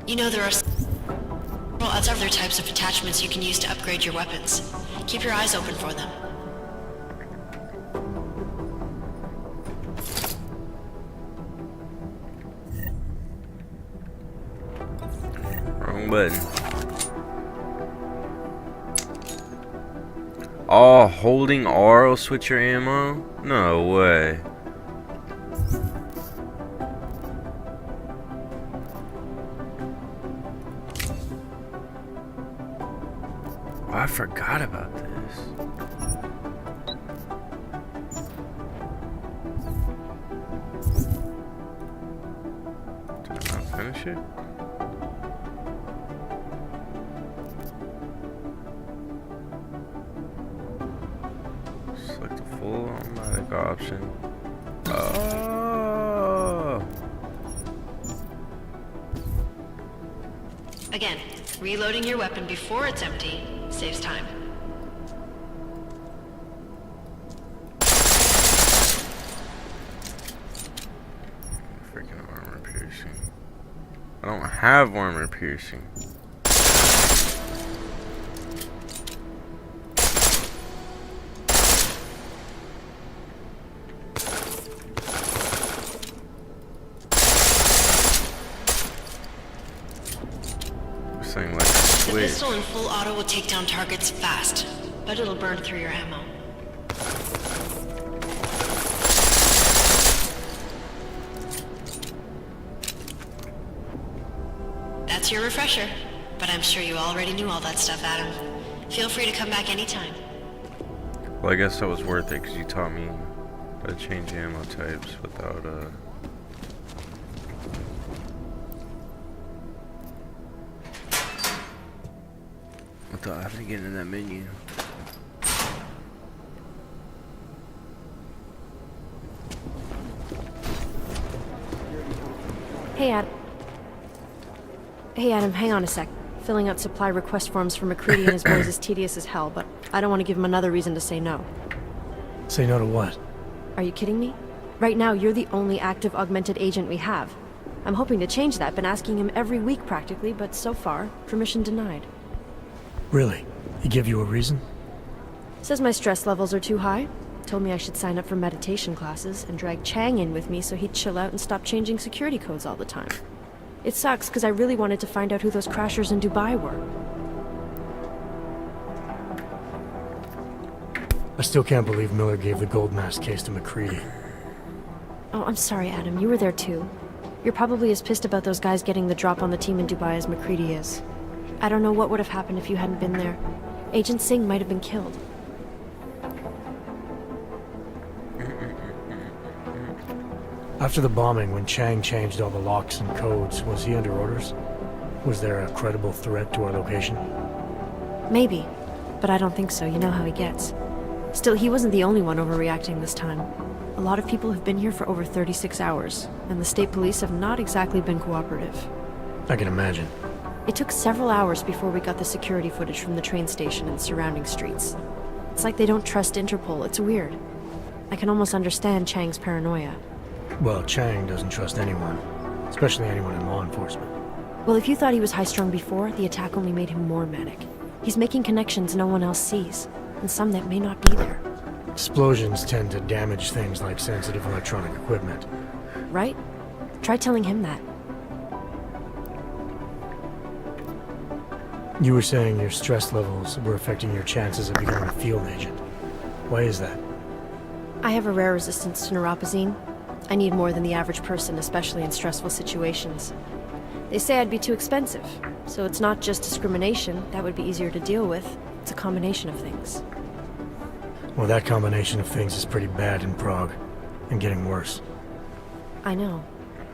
You know there are several other types of attachments you can use to upgrade your weapons. Keep your eyes open for them. Wrong button. Oh, holding R will switch your ammo? No way. Oh, I forgot about this. Did I not finish it? Select the full automatic option. Oh. Again, reloading your weapon before it's empty saves time. Freaking armor piercing. I don't have armor piercing. The pistol in full auto will take down targets fast, but it'll burn through your ammo. That's your refresher, but I'm sure you already knew all that stuff, Adam. Feel free to come back anytime. Well, I guess that was worth it because you taught me how to change ammo types without having to get into that menu. Hey, Adam, hang on a sec. Filling out supply request forms for McCready and his boys is tedious as hell, but I don't want to give him another reason to say no. Say no to what? Are you kidding me? Right now, you're the only active augmented agent we have. I'm hoping to change that, been asking him every week practically, but so far, permission denied. Really? He give you a reason? Says my stress levels are too high. Told me I should sign up for meditation classes and drag Chang in with me so he'd chill out and stop changing security codes all the time. It sucks because I really wanted to find out who those crashers in Dubai were. I still can't believe Miller gave the gold mask case to McCready. Oh, I'm sorry, Adam. You were there too. You're probably as pissed about those guys getting the drop on the team in Dubai as McCready is. I don't know what would have happened if you hadn't been there. Agent Singh might have been killed. After the bombing, when Chang changed all the locks and codes, was he under orders? Was there a credible threat to our location? Maybe, but I don't think so. You know how he gets. Still, he wasn't the only one overreacting this time. A lot of people have been here for over 36 hours, and the state police have not exactly been cooperative. I can imagine. It took several hours before we got the security footage from the train station and surrounding streets. It's like they don't trust Interpol. It's weird. I can almost understand Chang's paranoia. Well, Chang doesn't trust anyone, especially anyone in law enforcement. Well, if you thought he was high-strung before, the attack only made him more manic. He's making connections no one else sees, and some that may not be there. Explosions tend to damage things like sensitive electronic equipment. Right? Try telling him that. You were saying your stress levels were affecting your chances of becoming a field agent. Why is that? I have a rare resistance to neuropazine. I need more than the average person, especially in stressful situations. They say I'd be too expensive, so it's not just discrimination. That would be easier to deal with. It's a combination of things. Well, that combination of things is pretty bad in Prague, and getting worse. I know,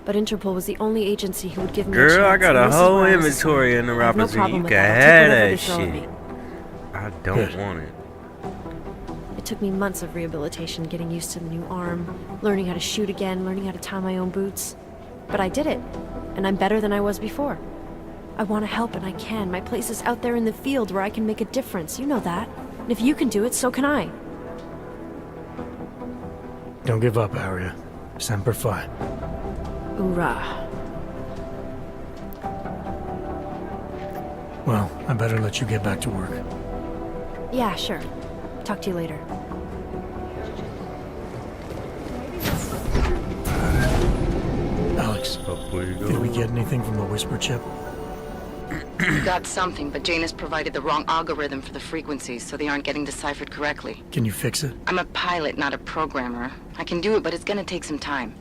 but Interpol was the only agency who would give me a chance. Girl, I got a whole inventory in the neuropazine. You can have that shit. I don't want it. It took me months of rehabilitation, getting used to the new arm, learning how to shoot again, learning how to tie my own boots. But I did it, and I'm better than I was before. I want to help, and I can. My place is out there in the field where I can make a difference. You know that. And if you can do it, so can I. Don't give up, Aria. Semper Fi. Hoorah. Well, I better let you get back to work. Yeah, sure. Talk to you later. Alex, did we get anything from the Whisper chip? Got something, but Jane has provided the wrong algorithm for the frequencies, so they aren't getting deciphered correctly. Can you fix it? I'm a pilot, not a programmer. I can do it, but it's gonna take some time.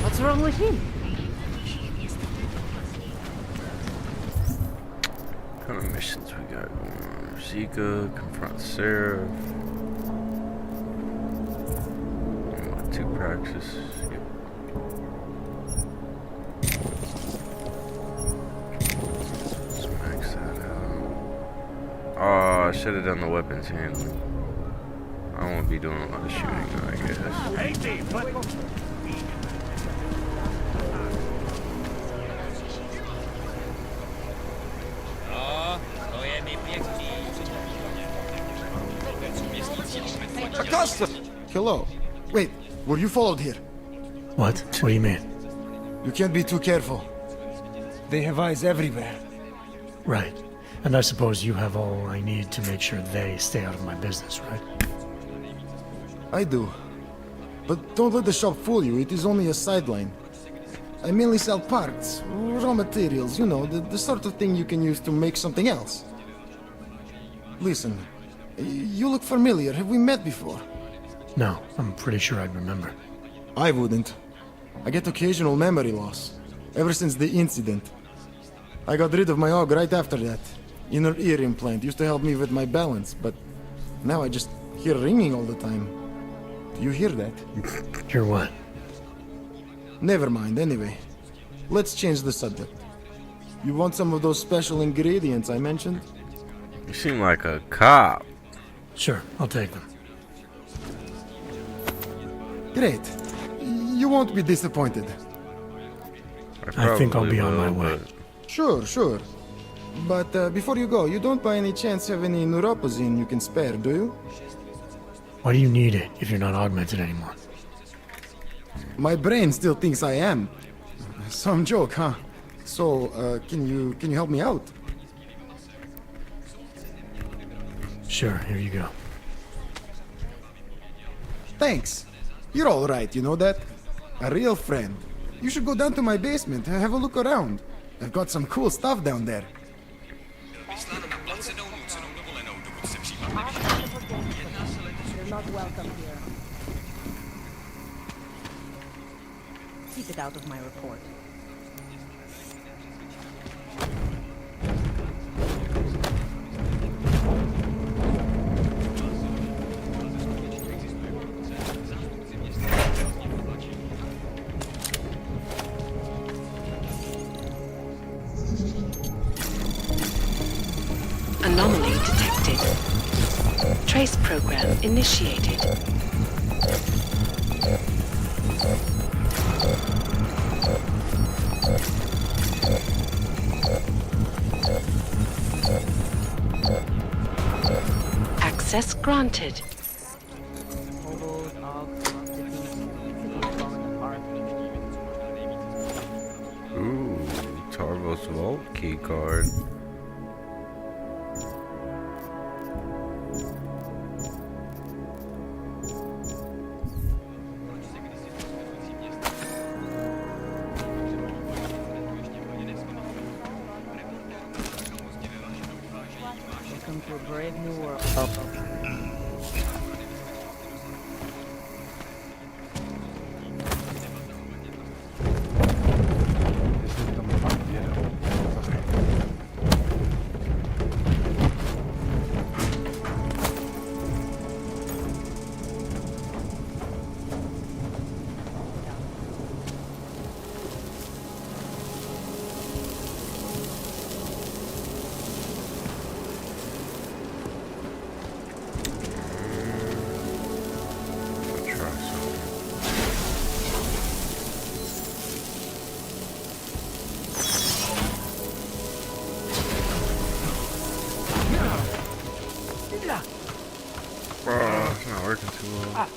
What's wrong with him? What kind of missions we got? Zika, confront Sarah. What, 2 practice? Yep. Let's max that out. Oh, I should have done the weapons handling. I won't be doing a lot of shooting, I guess. Hey, Dave, what? Acosta! Hello. Wait, were you followed here? What? What do you mean? You can't be too careful. They have eyes everywhere. Right. And I suppose you have all I need to make sure they stay out of my business, right? I do. But don't let the shop fool you, it is only a sideline. I mainly sell parts, raw materials, you know, the sort of thing you can use to make something else. Listen, you look familiar. Have we met before? No, I'm pretty sure I'd remember. I wouldn't. I get occasional memory loss. Ever since the incident. I got rid of my AUG right after that. Inner ear implant used to help me with my balance, but now I just hear ringing all the time. Do you hear that? Hear what? Never mind, anyway. Let's change the subject. You want some of those special ingredients I mentioned? You seem like a cop. Sure, I'll take them. Great. You won't be disappointed. I think I'll be on my way. Sure. But before you go, you don't by any chance have any neuropozine you can spare, do you? Why do you need it if you're not augmented anymore? My brain still thinks I am. Some joke, huh? So, can you help me out? Sure, here you go. Thanks. You're all right, you know that? A real friend. You should go down to my basement and have a look around. I've got some cool stuff down there. You're not welcome here. Keep it out of my report. Anomaly detected. Trace program initiated. Access granted. Ooh, Tarvos Vault key card. Welcome to a brave new world. It's not working too well.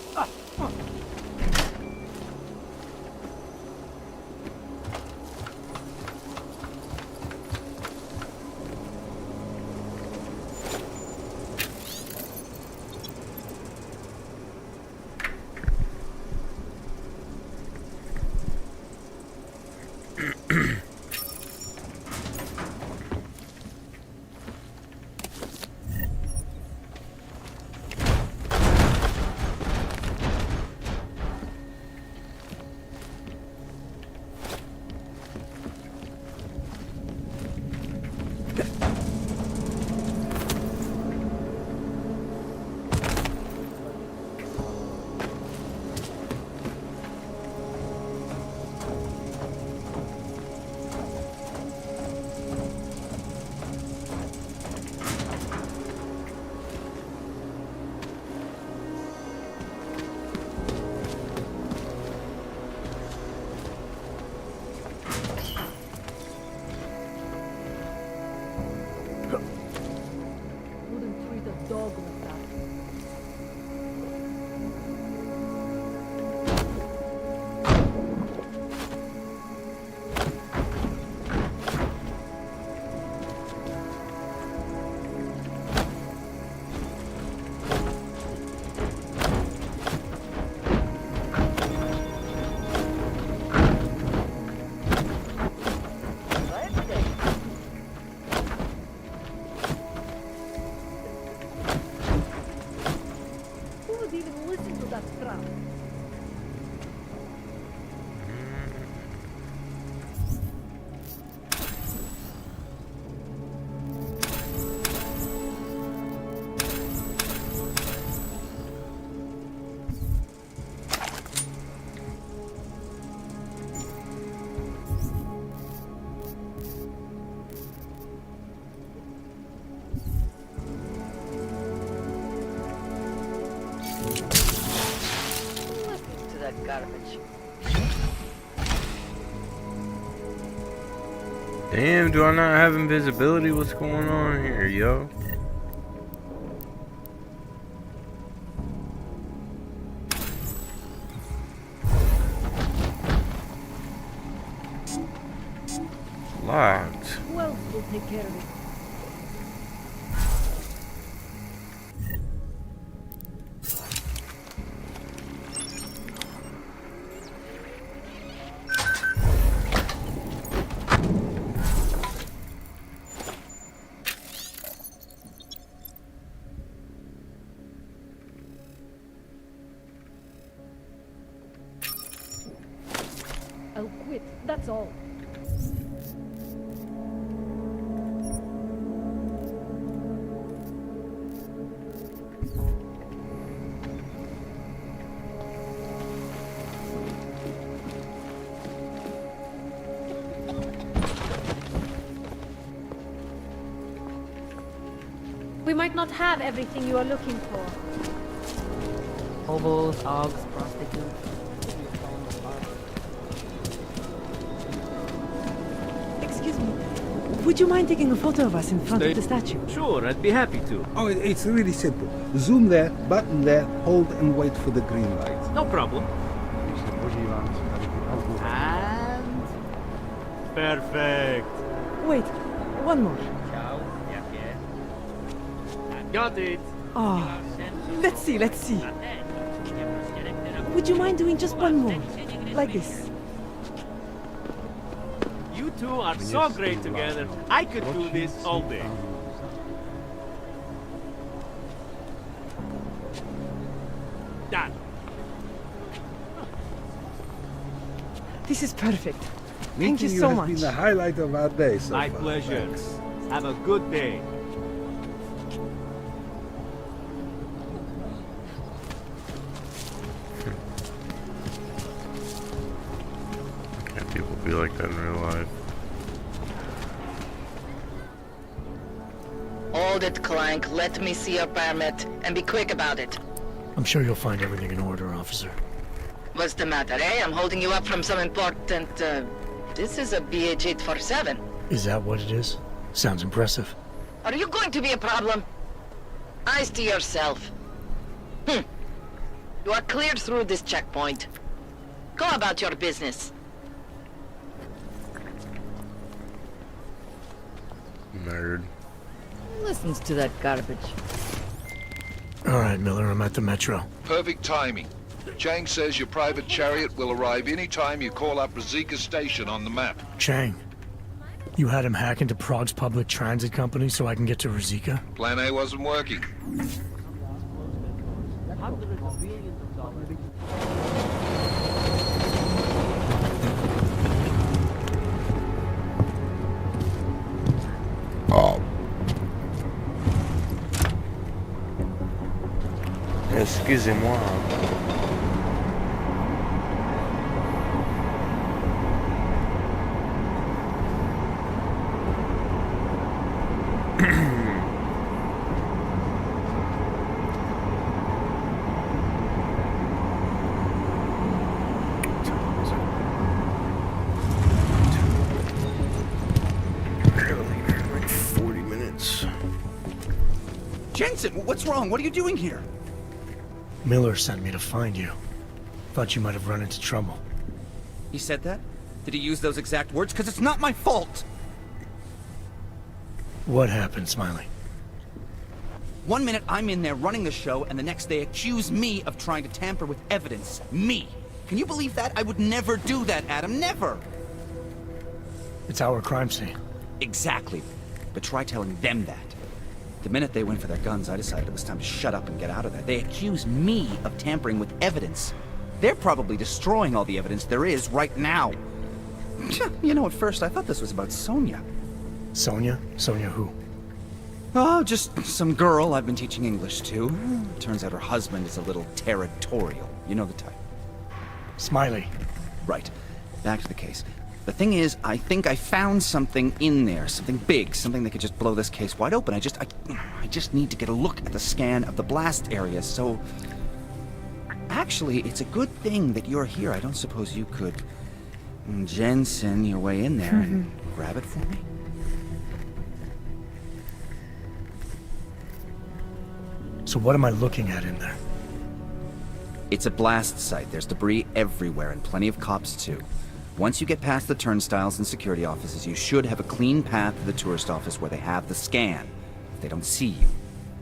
garbage. Damn, do I not have invisibility? What's going on here, yo? Locked. Well, we'll take care of it. I'll quit, that's all. We might not have everything you are looking for. Hobos, hogs, prostitutes. Excuse me. Would you mind taking a photo of us in front of the statue? Sure, I'd be happy to. Oh, it's really simple. Zoom there, button there, hold and wait for the green light. No problem. And... perfect. Wait, one more. Got it. Oh, let's see. Would you mind doing just one more? Like this. You two are so great together. I could do this all day. Done. This is perfect. Thank you Meeting so has much. been the highlight of our day so My far. pleasure. Thanks. Have a good day. Can't people be like that in real life? Hold it, Clank. Let me see your permit, and be quick about it. I'm sure you'll find everything in order, officer. What's the matter, eh? I'm holding you up from some important, This is a BH-847. Is that what it is? Sounds impressive. Are you going to be a problem? Eyes to yourself. You are cleared through this checkpoint. Go about your business. Nerd. Listens to that garbage. All right, Miller, I'm at the Metro. Perfect timing. Chang says your private chariot will arrive any time you call up Rizika Station on the map. Chang, you had him hack into Prague's public transit company so I can get to Rizika? Plan A wasn't working. Hundreds of billions of dollars. Oh. Excusez-moi. Like 40 minutes. Jensen, what's wrong? What are you doing here? Miller sent me to find you. Thought you might have run into trouble. He said that? Did he use those exact words? Because it's not my fault! What happened, Smiley? 1 minute I'm in there running the show, and the next they accuse me of trying to tamper with evidence. Me! Can you believe that? I would never do that, Adam. Never! It's our crime scene. Exactly. But try telling them that. The minute they went for their guns, I decided it was time to shut up and get out of there. They accuse me of tampering with evidence. They're probably destroying all the evidence there is right now. You know, at first I thought this was about Sonia. Sonia? Sonia who? Oh, just some girl I've been teaching English to. Turns out her husband is a little territorial. You know the type. Smiley. Right. Back to the case. The thing is, I think I found something in there. Something big. Something that could just blow this case wide open. I just need to get a look at the scan of the blast area, so... Actually, it's a good thing that you're here. I don't suppose you could Jensen your way in there and grab it for me? So what am I looking at in there? It's a blast site. There's debris everywhere and plenty of cops too. Once you get past the turnstiles and security offices, you should have a clean path to the tourist office where they have the scan. If they don't see you.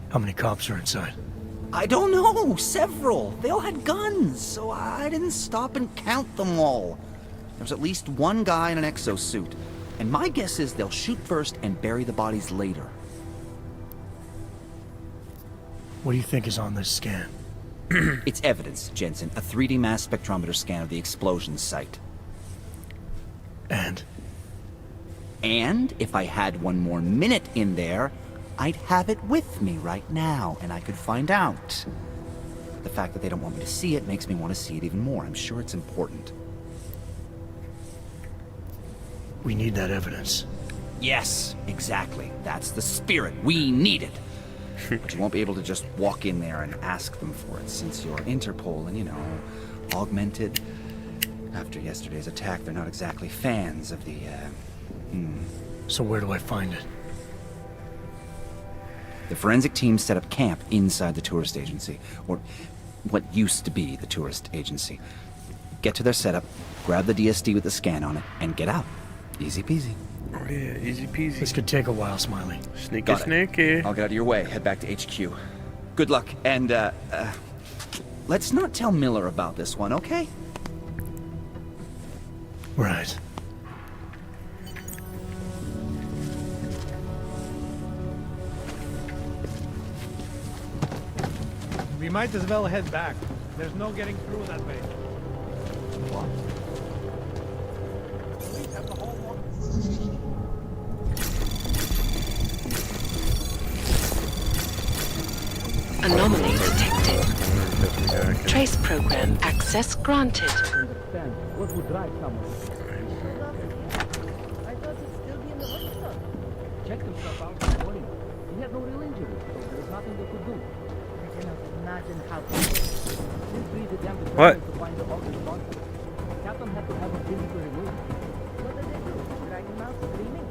How many cops are inside? I don't know. Several. They all had guns, so I didn't stop and count them all. There's at least one guy in an exosuit. And my guess is they'll shoot first and bury the bodies later. What do you think is on this scan? It's evidence, Jensen. A 3D mass spectrometer scan of the explosion site. And? And if I had one more minute in there, I'd have it with me right now, and I could find out. The fact that they don't want me to see it makes me want to see it even more. I'm sure it's important. We need that evidence. Yes, exactly. That's the spirit. We need it. But you won't be able to just walk in there and ask them for it, since you're Interpol and, you know, augmented. After yesterday's attack, they're not exactly fans of the, So where do I find it? The forensic team set up camp inside the tourist agency, or what used to be the tourist agency. Get to their setup, grab the DSD with the scan on it, and get out. Easy peasy. Oh yeah, easy peasy. This could take a while, Smiley. Sneaky, sneaky. I'll get out of your way. Head back to HQ. Good luck, and, let's not tell Miller about this one, okay? Right. We might as well head back. There's no getting through that way. What? Police have the whole one. Anomaly detected. Trace program access granted. What would drive someone? I thought he'd still be in the hospital. Checked himself out this morning. He had no real injuries, so there was nothing they could do. I cannot imagine how. Didn't read the damn What? to find the organ body. Captain had to have a physical removed. What did they do? Drag him out screaming?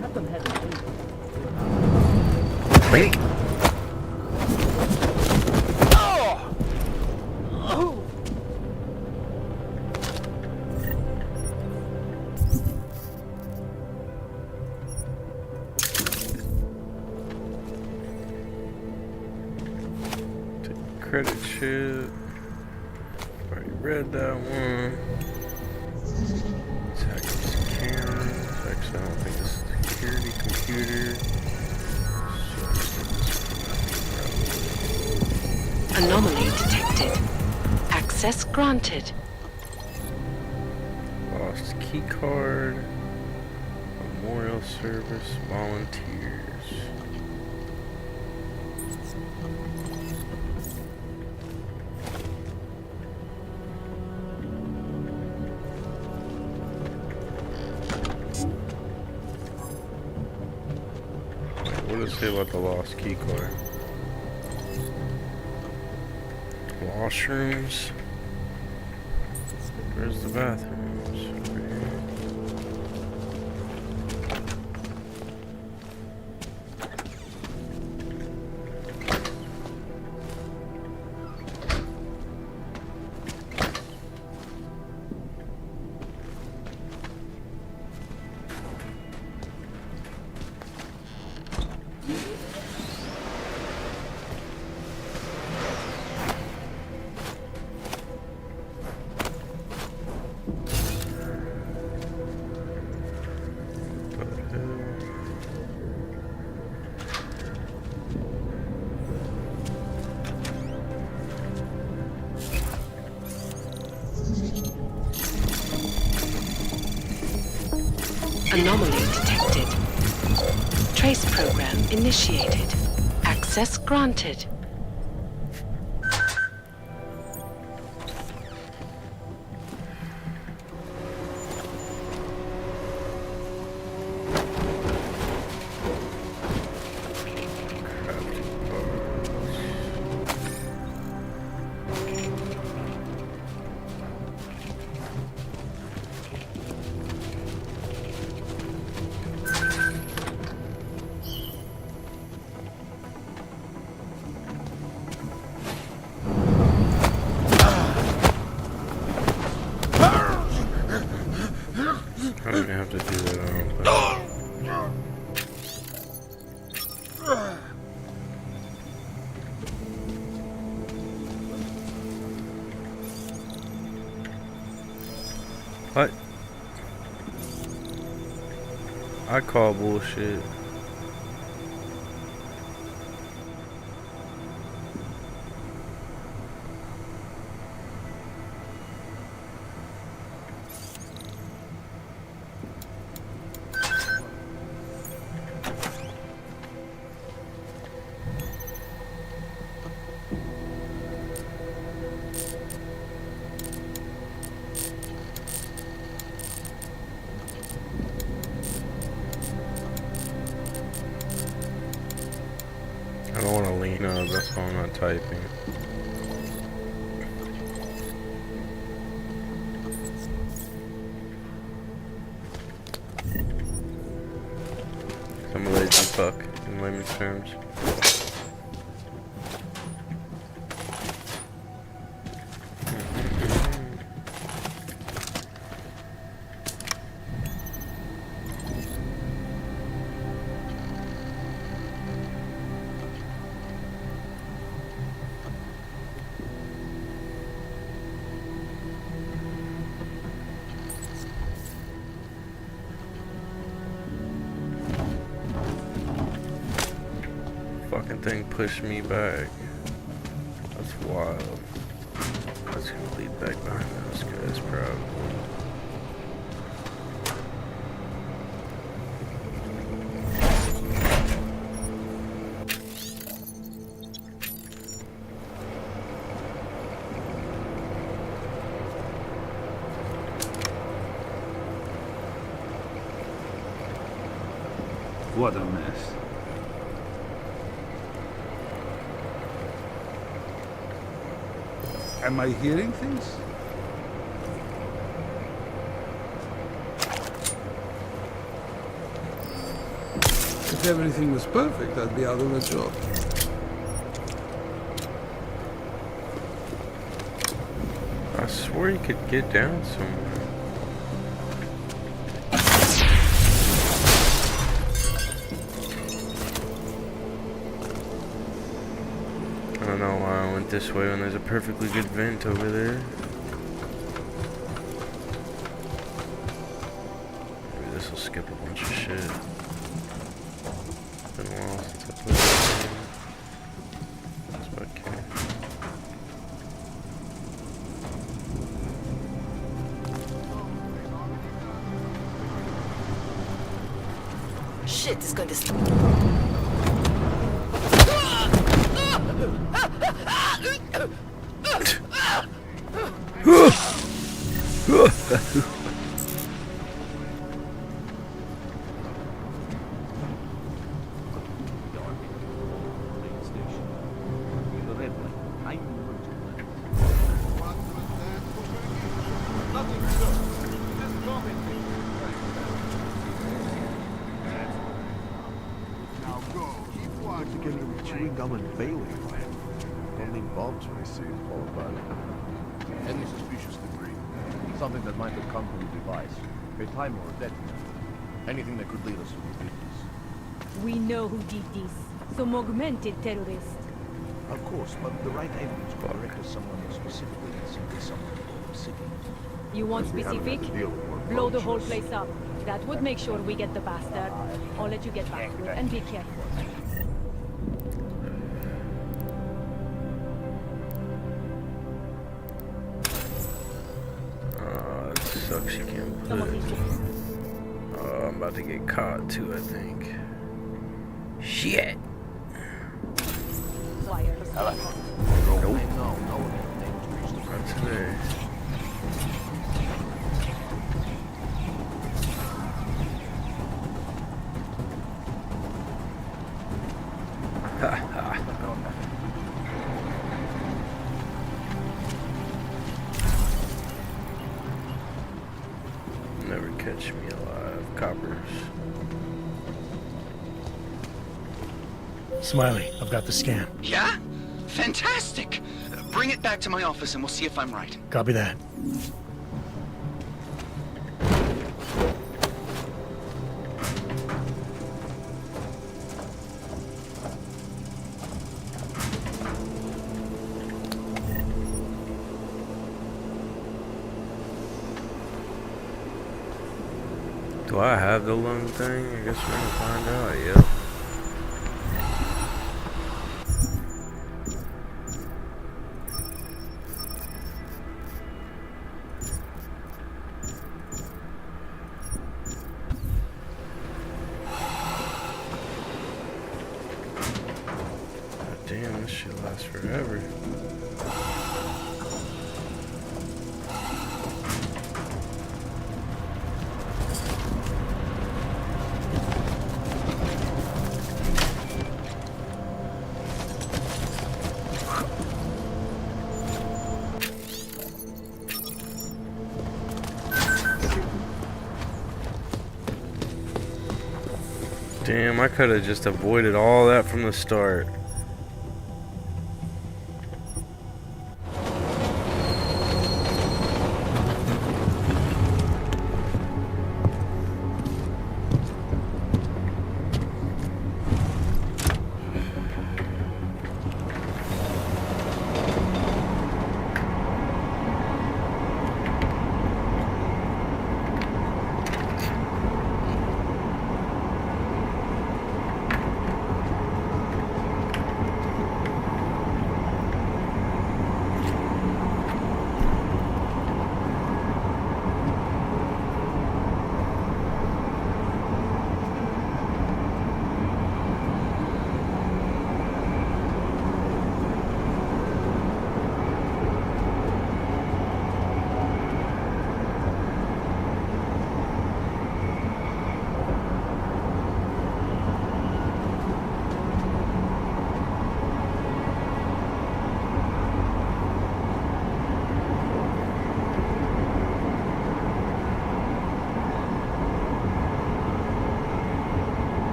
Captain had to leave. Wait. Credit shit. Already read that one. Attack this camera. Actually, I don't think this is security computer. Anomaly detected. Access granted. Lost key card. Memorial service. Volunteers. What does it say about the lost key card? Washrooms. Where's the bathrooms? Over here. Anomaly detected. Trace program initiated. Access granted. I call bullshit. I don't want to lean up, that's why I'm not typing. I'm a lazy fuck, in layman's terms. Fucking thing pushed me back. That's wild. That's gonna lead back behind those guys, probably. What a mess. Am I hearing things? If everything was perfect, I'd be out of a job. I swear you could get down somewhere. I don't know why I went this way when there's a perfectly good vent over there. Maybe this will skip a bunch of shit. It's been a while since I played this game. That's what I care. Shit is going to stop. Chewing gum and bailing. Don't need bulbs when I see it fall apart. Any suspicious debris. Something that might have come from the device. A timer or detonator. Anything that could lead us to repeat this. We know who did this. Some augmented terrorist. Of course, but the right evidence could direct us someone specifically than simply someone from the city. You want We haven't had specific? to deal with more Blow the whole vultures. place up. That would make sure we get the bastard. I'll let you get back to it, and be careful. It sucks you can't put it. Oh, I'm about to get caught too, I think. Shit! Nope. No. Not today. Ha ha. Never catch me alive, coppers. Smiley, I've got the scan. Yeah? Fantastic! Bring it back to my office and we'll see if I'm right. Copy that. Do I have the lung thing? I guess we're gonna find out, yep. God damn, this shit lasts forever. Damn, I could have just avoided all that from the start.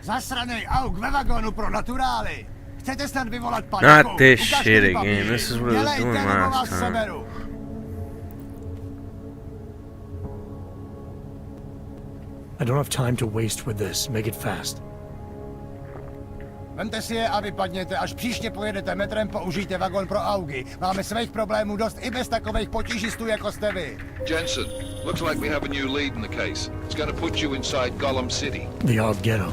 Zasranej auk ve vagónu pro naturály. Chcete snad vyvolat paniku? Not this shit again. This is what I was doing last time. I don't have time to waste with this. Make it fast. Vemte si je a vypadněte, až příště pojedete metrem, použijte vagón pro augy. Máme svých problémů dost i bez takových potížistů, jako jste vy. Jensen, looks like we have a new lead in the case. It's gonna put you inside Gollum City. The Og Ghetto.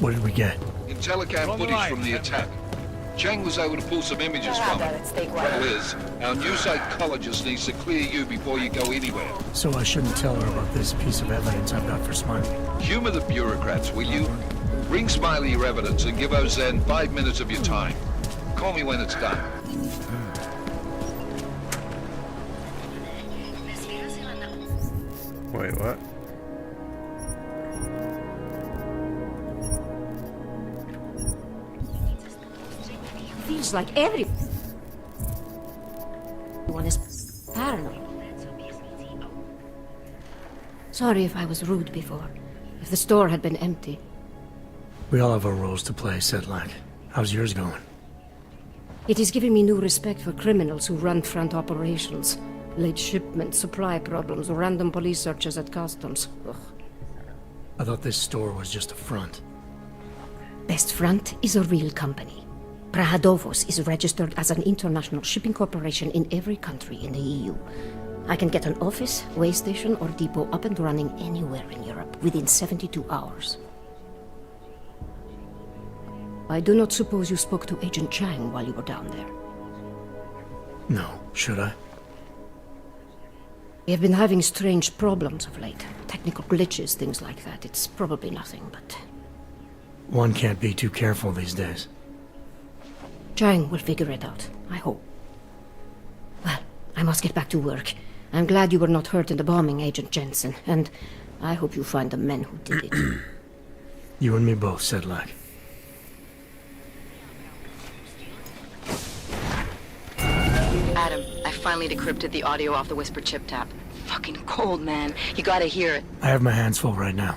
What did we get? Telecam footage from the attack. Chang was able to pull some images from it. Trouble is, our new psychologist needs to clear you before you go anywhere. So I shouldn't tell her about this piece of evidence I've got for Smiley. Humor the bureaucrats, will you? Bring Smiley your evidence and give Ozen 5 minutes of your time. Call me when it's done. Wait, what? Feels like everyone is paranoid. Sorry if I was rude before. If the store had been empty. We all have our roles to play, Sedlak. How's yours going? It is giving me new respect for criminals who run front operations. Late shipments, supply problems, or random police searches at customs. Ugh. I thought this store was just a front. Best Front is a real company. Prahadovos is registered as an international shipping corporation in every country in the EU. I can get an office, way station, or depot up and running anywhere in Europe within 72 hours. I do not suppose you spoke to Agent Chang while you were down there. No, should I? We have been having strange problems of late. Technical glitches, things like that. It's probably nothing, but... One can't be too careful these days. Chang will figure it out, I hope. Well, I must get back to work. I'm glad you were not hurt in the bombing, Agent Jensen, and I hope you find the men who did it. You and me both, Sedlak. Adam, I finally decrypted the audio off the Whisper chip tap. Fucking cold, man. You gotta hear it. I have my hands full right now.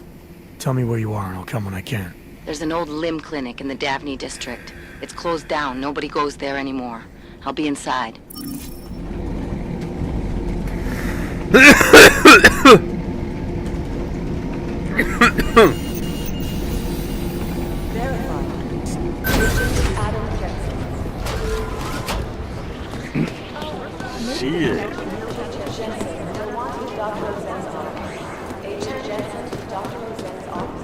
Tell me where you are and I'll come when I can. There's an old limb clinic in the Daphne district. It's closed down. Nobody goes there anymore. I'll be inside. Adam Jensen. Shit. Jensen, you're wanting Dr. Rosen's office. Agent Jensen, Dr. Rosen's office.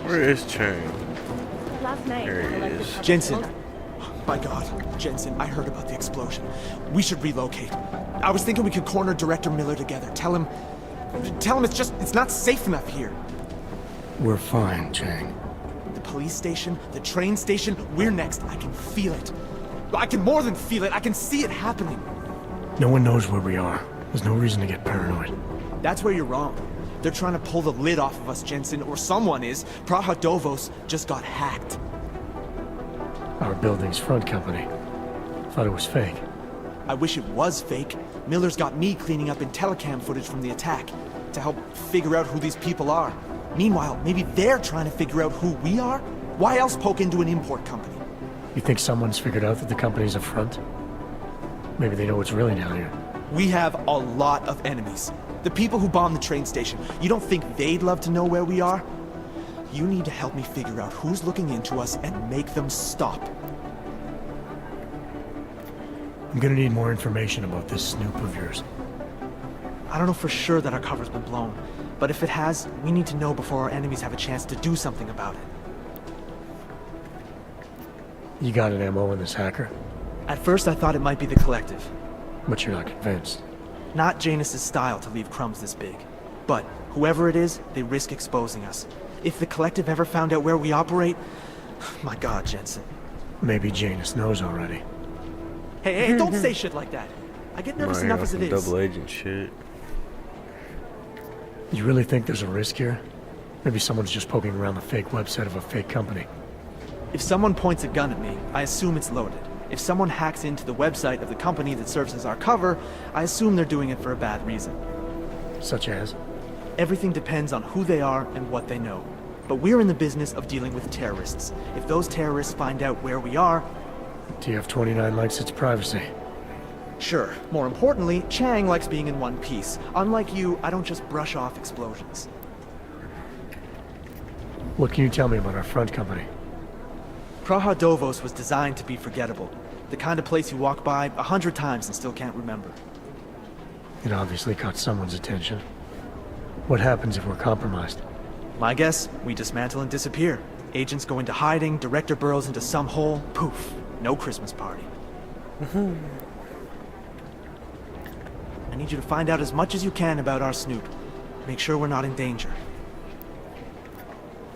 Where is Chang? Last night, There he is. Jensen. My God, Jensen, I heard about the explosion. We should relocate. I was thinking we could corner Director Miller together. Tell him it's not safe enough here. We're fine, Chang. The police station, the train station, we're next. I can feel it. I can more than feel it. I can see it happening. No one knows where we are. There's no reason to get paranoid. That's where you're wrong. They're trying to pull the lid off of us, Jensen, or someone is. Praha-Dovos just got hacked. Our building's front company. Thought it was fake. I wish it was fake. Miller's got me cleaning up IntelliCam footage from the attack to help figure out who these people are. Meanwhile, maybe they're trying to figure out who we are? Why else poke into an import company? You think someone's figured out that the company's a front? Maybe they know what's really down here. We have a lot of enemies. The people who bombed the train station. You don't think they'd love to know where we are? You need to help me figure out who's looking into us and make them stop. I'm gonna need more information about this snoop of yours. I don't know for sure that our cover's been blown, but if it has, we need to know before our enemies have a chance to do something about it. You got an MO in this hacker? At first I thought it might be the Collective. But you're not convinced. Not Janus's style to leave crumbs this big. But whoever it is, they risk exposing us. If the Collective ever found out where we operate... My God, Jensen. Maybe Janus knows already. Hey, don't say shit like that. I get nervous enough as it is. Double agent shit. You really think there's a risk here? Maybe someone's just poking around the fake website of a fake company. If someone points a gun at me, I assume it's loaded. If someone hacks into the website of the company that serves as our cover, I assume they're doing it for a bad reason. Such as? Everything depends on who they are and what they know. But we're in the business of dealing with terrorists. If those terrorists find out where we are... TF-29 likes its privacy. Sure. More importantly, Chang likes being in one piece. Unlike you, I don't just brush off explosions. What can you tell me about our front company? Praha-Dovos was designed to be forgettable. The kind of place you walk by 100 times and still can't remember. It obviously caught someone's attention. What happens if we're compromised? My guess, we dismantle and disappear. Agents go into hiding, Director burrows into some hole, poof, no Christmas party. I need you to find out as much as you can about our Snoop. Make sure we're not in danger.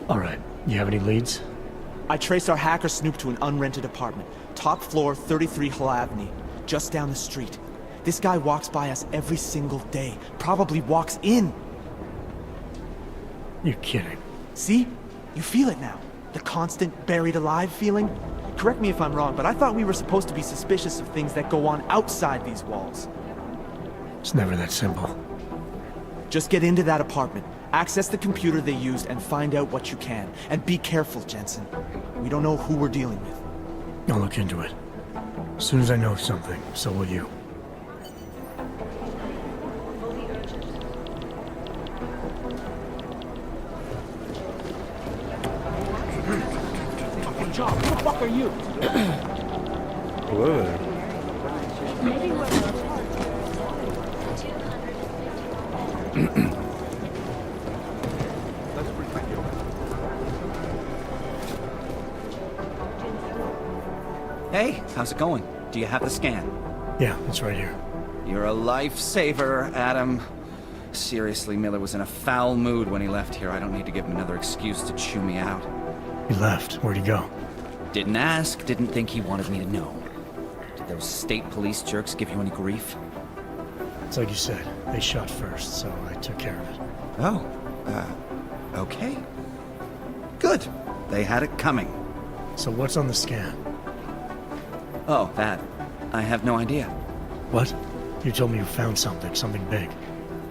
All right, you have any leads? I traced our hacker Snoop to an unrented apartment. Top floor, 33 Hlavny, just down the street. This guy walks by us every single day. Probably walks in. You're kidding. See? You feel it now. The constant buried alive feeling. Correct me if I'm wrong, but I thought we were supposed to be suspicious of things that go on outside these walls. It's never that simple. Just get into that apartment, access the computer they used, and find out what you can. And be careful, Jensen. We don't know who we're dealing with. I'll look into it. As soon as I know something, so will you. John, who the fuck are you? Whoa. Maybe we're... Let's protect you. Hey, how's it going? Do you have the scan? Yeah, it's right here. You're a lifesaver, Adam. Seriously, Miller was in a foul mood when he left here. I don't need to give him another excuse to chew me out. He left. Where'd he go? Didn't ask, didn't think he wanted me to know. Did those state police jerks give you any grief? It's like you said. They shot first, so I took care of it. Oh, okay. Good. They had it coming. So what's on the scan? Oh, that. I have no idea. What? You told me you found something big.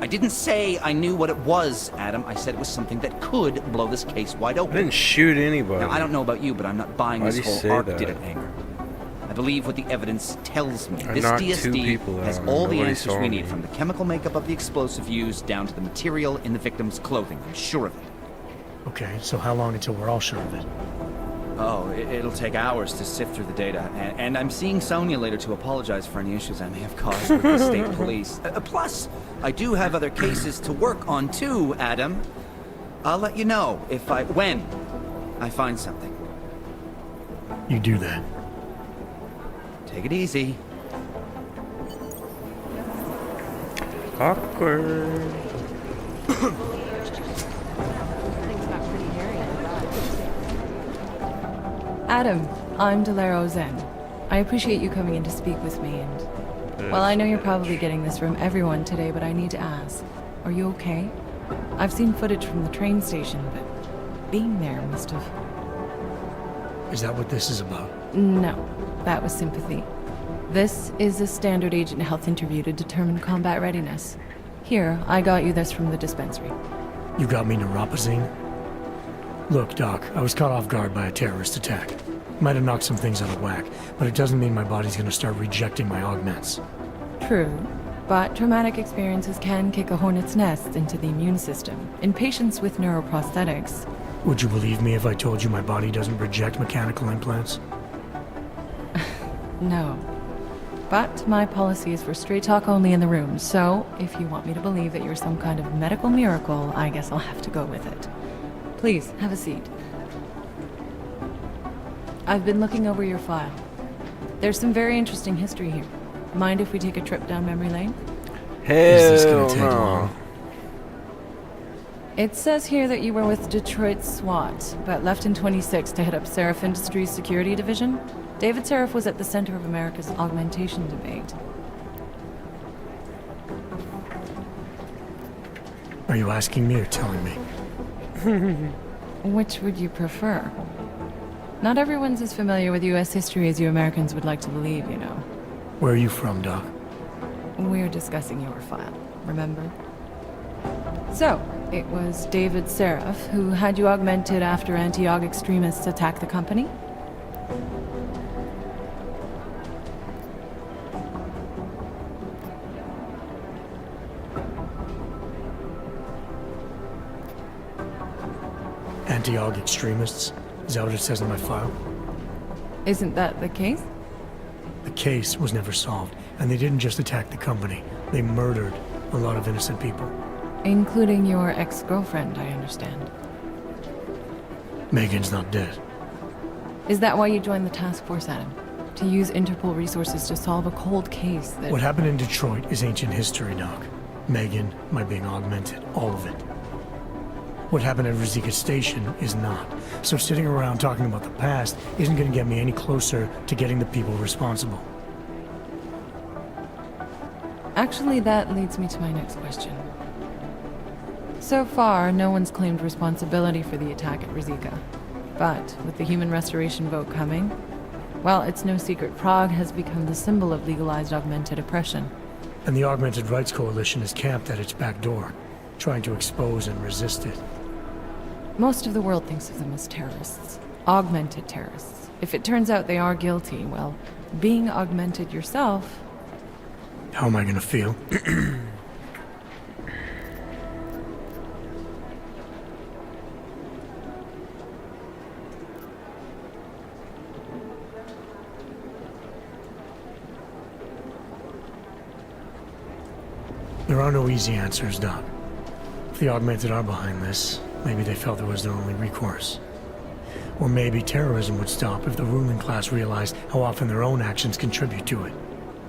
I didn't say I knew what it was, Adam. I said it was something that could blow this case wide open. I didn't shoot anybody. Now, I don't know about you, but I'm not buying Why'd this you whole say arc that? did it angle. I believe what the evidence tells me. I This knocked two DSD people has out. all the Nobody answers saw we me. need, from the chemical makeup of the explosive used down to the material in the victim's clothing. I'm sure of it. Okay, so how long until we're all sure of it? Oh, it'll take hours to sift through the data, and I'm seeing Sonia later to apologize for any issues I may have caused with the state police. Plus, I do have other cases to work on too, Adam. I'll let you know when I find something. You do that. Take it easy. Awkward. Adam, I'm Delaro Zen. I appreciate you coming in to speak with me, and... Well, I know you're probably getting this from everyone today, but I need to ask. Are you okay? I've seen footage from the train station, but being there must have... Is that what this is about? No, that was sympathy. This is a standard agent health interview to determine combat readiness. Here, I got you this from the dispensary. You got me neuropazine? Look, Doc, I was caught off guard by a terrorist attack. Might have knocked some things out of whack, but it doesn't mean my body's gonna start rejecting my augments. True, but traumatic experiences can kick a hornet's nest into the immune system. In patients with neuroprosthetics... Would you believe me if I told you my body doesn't reject mechanical implants? No. But my policy is for straight talk only in the room, so if you want me to believe that you're some kind of medical miracle, I guess I'll have to go with it. Please, have a seat. I've been looking over your file. There's some very interesting history here. Mind if we take a trip down memory lane? Hell Is this gonna take no. long? It says here that you were with Detroit SWAT, but left in 26 to head up Seraph Industries' security division. David Seraph was at the center of America's augmentation debate. Are you asking me or telling me? Which would you prefer? Not everyone's as familiar with U.S. history as you Americans would like to believe, you know. Where are you from, Doc? We're discussing your file, remember? So, it was David Seraph who had you augmented after anti-aug extremists attacked the company? Anti-aug extremists? Is that what it says in my file? Isn't that the case? The case was never solved, and they didn't just attack the company. They murdered a lot of innocent people. Including your ex-girlfriend, I understand. Megan's not dead. Is that why you joined the task force, Adam? To use Interpol resources to solve a cold case that... What happened in Detroit is ancient history, Doc. Megan, my being augmented, all of it. What happened at Rizika Station is not. So sitting around talking about the past isn't going to get me any closer to getting the people responsible. Actually, that leads me to my next question. So far, no one's claimed responsibility for the attack at Rizika. But with the human restoration vote coming, well, it's no secret Prague has become the symbol of legalized augmented oppression. And the Augmented Rights Coalition is camped at its back door, trying to expose and resist it. Most of the world thinks of them as terrorists. Augmented terrorists. If it turns out they are guilty, well, being augmented yourself... How am I gonna feel? There are no easy answers, Doc. If the Augmented are behind this, maybe they felt it was their only recourse. Or maybe terrorism would stop if the ruling class realized how often their own actions contribute to it.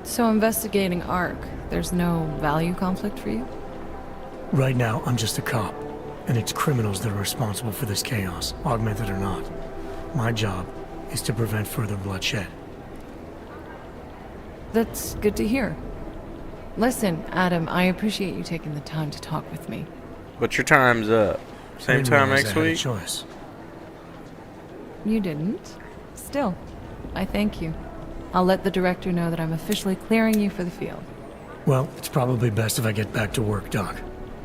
So investigating ARC, there's no value conflict for you? Right now, I'm just a cop, and it's criminals that are responsible for this chaos, augmented or not. My job is to prevent further bloodshed. That's good to hear. Listen, Adam, I appreciate you taking the time to talk with me. But your time's up. Same time next week? Choice. You didn't. Still, I thank you. I'll let the director know that I'm officially clearing you for the field. Well, it's probably best if I get back to work, Doc.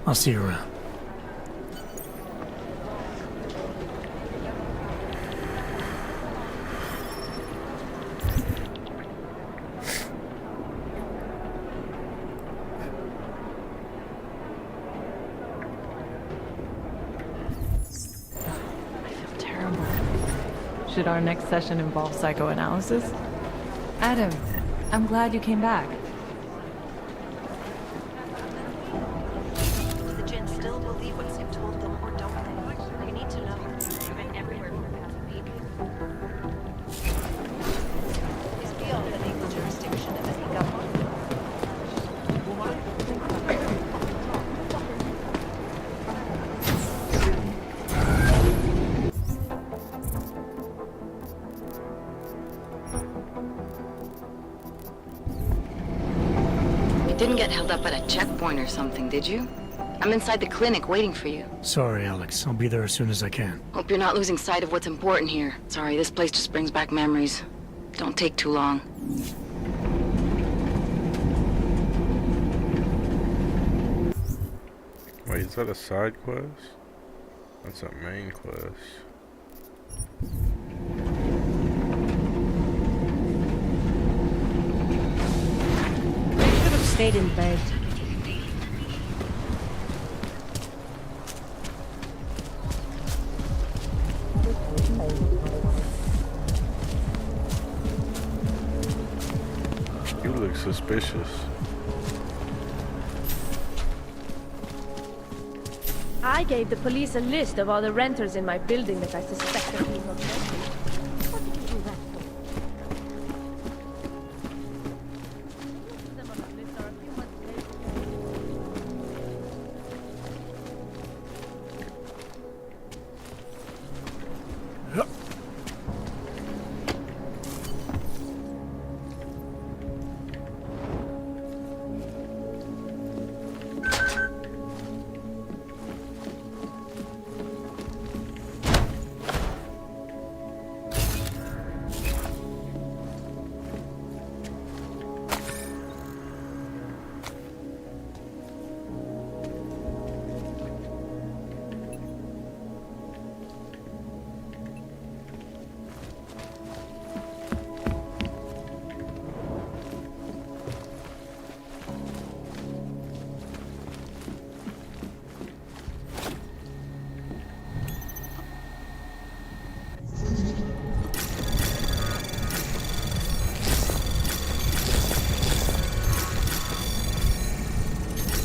I'll see you around. Terrible. Should our next session involve psychoanalysis? Adam, I'm glad you came back. Do the Jinn still believe what Sim told them, or don't they? You need to know. You've been everywhere for the past week. It's beyond the legal jurisdiction of any government. You didn't get held up at a checkpoint or something, did you? I'm inside the clinic waiting for you. Sorry, Alex. I'll be there as soon as I can. Hope you're not losing sight of what's important here. Sorry, this place just brings back memories. Don't take too long. Wait, is that a side quest? That's a main quest. They should have stayed in bed. You look suspicious. I gave the police a list of all the renters in my building that I suspect of being obsessed. What did you do that for? Most of them on the list are a few months later.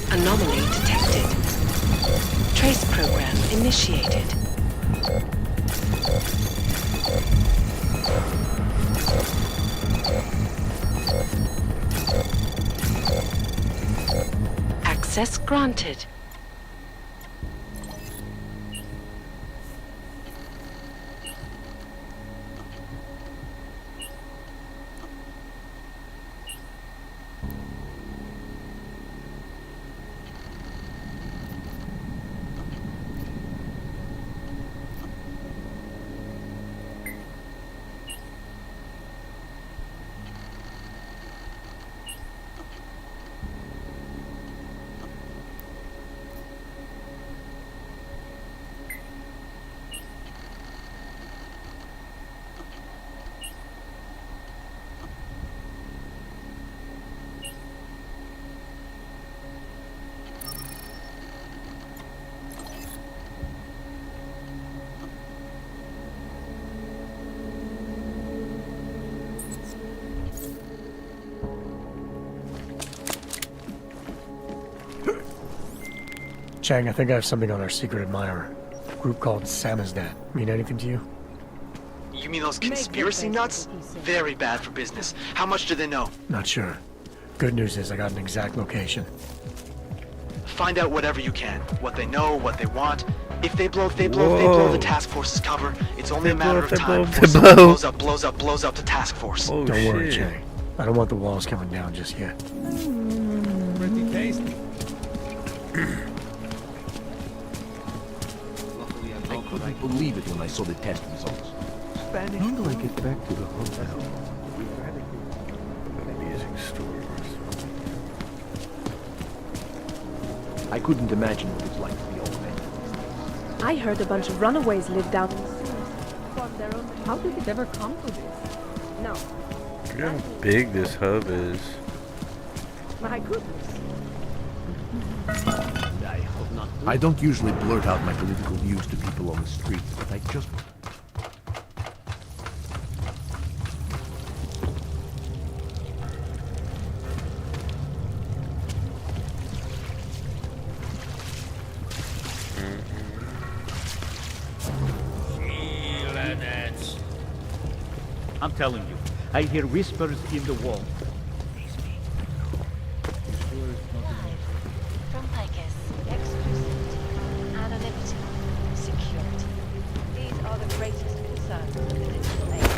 Anomaly detected. Trace program initiated. Access granted. Chang, I think I have something on our secret admirer. A group called Samizdat. Mean anything to you? You mean those conspiracy nuts? Very bad for business. How much do they know? Not sure. Good news is I got an exact location. Find out whatever you can. What they know, what they want. If they blow the task force's cover. It's only a matter of time before someone blows up the task force. Don't worry, Chang. I don't want the walls coming down just yet. Pretty tasty. I couldn't believe it when I saw the test results. How do I get back to the hotel? I couldn't imagine what it's like to be old man. I heard a bunch of runaways live down in the seas. Formed their own. How did it ever come to this? No. Look how big this hub is. My goodness. I hope not. I don't usually blurt out my political views to people on the street, but I just... I'm telling you, I hear whispers in the wall. From Picus, exclusivity, anonymity, security. These are the greatest concerns of the digital age.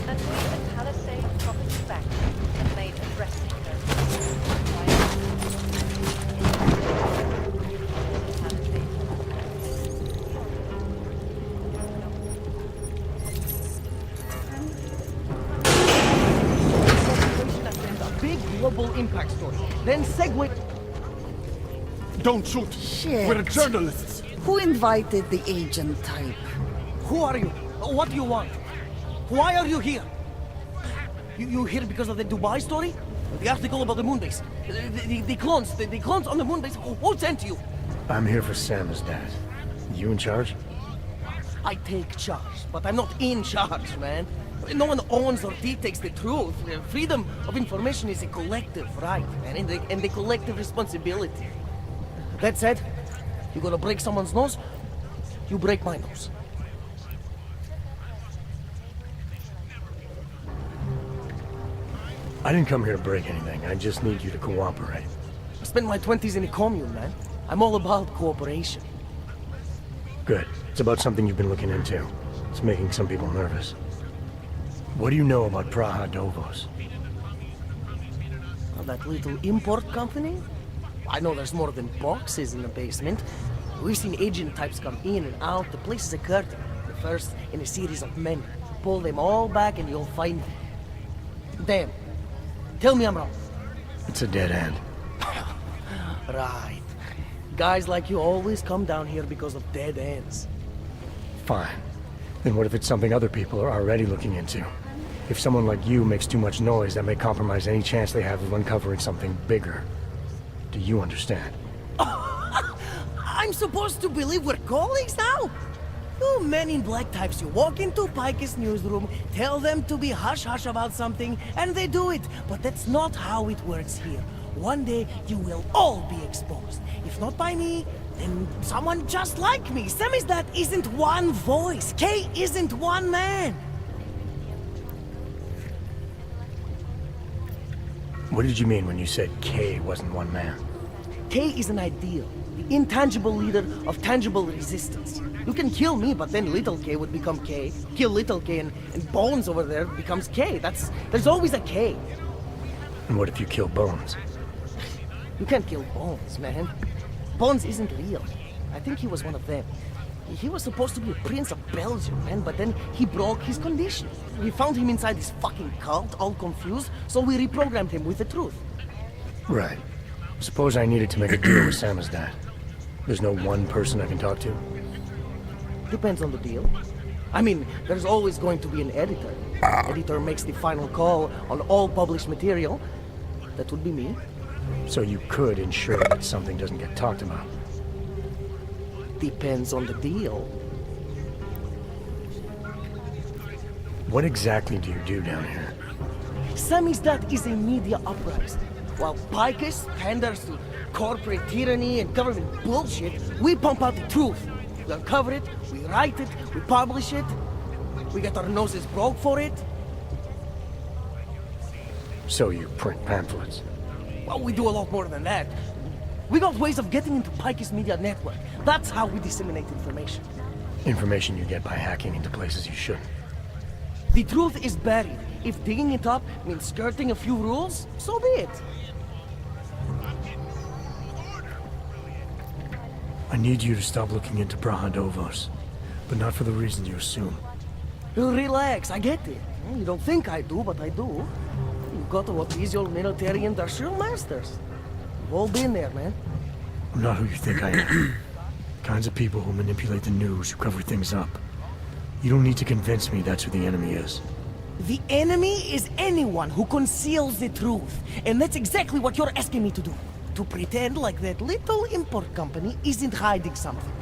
And we at Palisade Property Bank have made addressing those big global impact story. Then segue. Don't shoot! Shit. We're journalists! Who invited the agent type? Who are you? What do you want? Why are you here? You here because of the Dubai story? The article about the moon base? The clones? The clones on the moon base? Who sent you? I'm here for Sam's dad. You in charge? I take charge, but I'm not in charge, man. No one owns or dictates the truth. Freedom of information is a collective right, man, and the collective responsibility. That said, you gonna break someone's nose, you break my nose. I didn't come here to break anything. I just need you to cooperate. I spent my 20s in a commune, man. I'm all about cooperation. Good. It's about something you've been looking into. It's making some people nervous. What do you know about Praha Dovos? That little import company? I know there's more than boxes in the basement. We've seen agent types come in and out. The place is a curtain. The first in a series of many. Pull them all back and you'll find... Damn. Tell me I'm wrong. It's a dead end. Right. Guys like you always come down here because of dead ends. Fine. Then what if it's something other people are already looking into? If someone like you makes too much noise, that may compromise any chance they have of uncovering something bigger. Do you understand? I'm supposed to believe we're colleagues now? You men in black types, you walk into Pike's newsroom, tell them to be hush-hush about something, and they do it. But that's not how it works here. One day, you will all be exposed. If not by me, then someone just like me. Samizdat isn't one voice. K isn't one man. What did you mean when you said K wasn't one man? K is an ideal. The intangible leader of tangible resistance. You can kill me, but then little K would become K. Kill little K and Bones over there becomes K. There's always a K. And what if you kill Bones? You can't kill Bones, man. Bones isn't real. I think he was one of them. He was supposed to be a prince of Belgium, man, but then he broke his condition. We found him inside this fucking cult, all confused, so we reprogrammed him with the truth. Right. Suppose I needed to make a deal with Samizdat. There's no one person I can talk to? Depends on the deal. I mean, there's always going to be an editor. Editor makes the final call on all published material. That would be me. So you could ensure that something doesn't get talked about? Depends on the deal. What exactly do you do down here? Samizdat is a media uprising. While Picus panders to corporate tyranny and government bullshit, we pump out the truth. We uncover it, we write it, we publish it. We get our noses broke for it. So you print pamphlets? Well, we do a lot more than that. We got ways of getting into Picus media network. That's how we disseminate information. Information you get by hacking into places you shouldn't. The truth is buried. If digging it up means skirting a few rules, so be it. I need you to stop looking into Praha Dovos, but not for the reason you assume. Relax, I get it. You don't think I do, but I do. You got what is your military industrial masters. We've all been there, man. I'm not who you think I am. The kinds of people who manipulate the news, who cover things up. You don't need to convince me that's who the enemy is. The enemy is anyone who conceals the truth. And that's exactly what you're asking me to do. To pretend like that little import company isn't hiding something.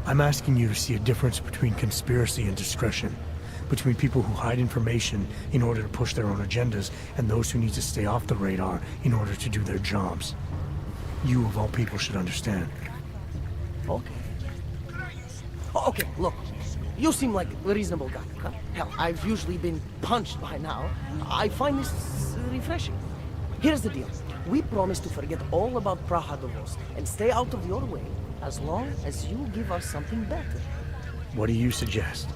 I'm asking you to see a difference between conspiracy and discretion. Between people who hide information in order to push their own agendas and those who need to stay off the radar in order to do their jobs. You, of all people, should understand. Okay. Okay, look. You seem like a reasonable guy, huh? Hell, I've usually been punched by now. I find this refreshing. Here's the deal. We promise to forget all about Prahadovos and stay out of your way as long as you give us something better. What do you suggest?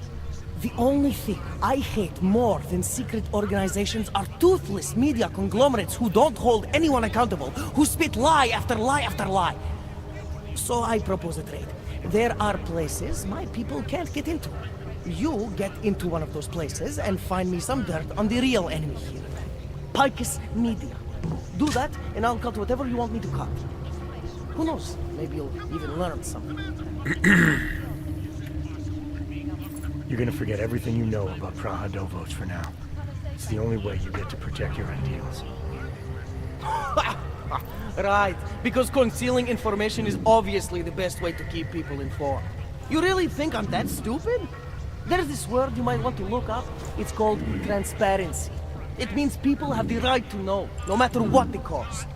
The only thing I hate more than secret organizations are toothless media conglomerates who don't hold anyone accountable, who spit lie after lie after lie. So I propose a trade. There are places my people can't get into. You get into one of those places and find me some dirt on the real enemy here. Picus Media. Do that, and I'll cut whatever you want me to cut. Who knows? Maybe you'll even learn something. You're gonna forget everything you know about Prahadovos for now. It's the only way you get to protect your ideals. Right, because concealing information is obviously the best way to keep people informed. You really think I'm that stupid? There's this word you might want to look up. It's called transparency. It means people have the right to know, no matter what the cost.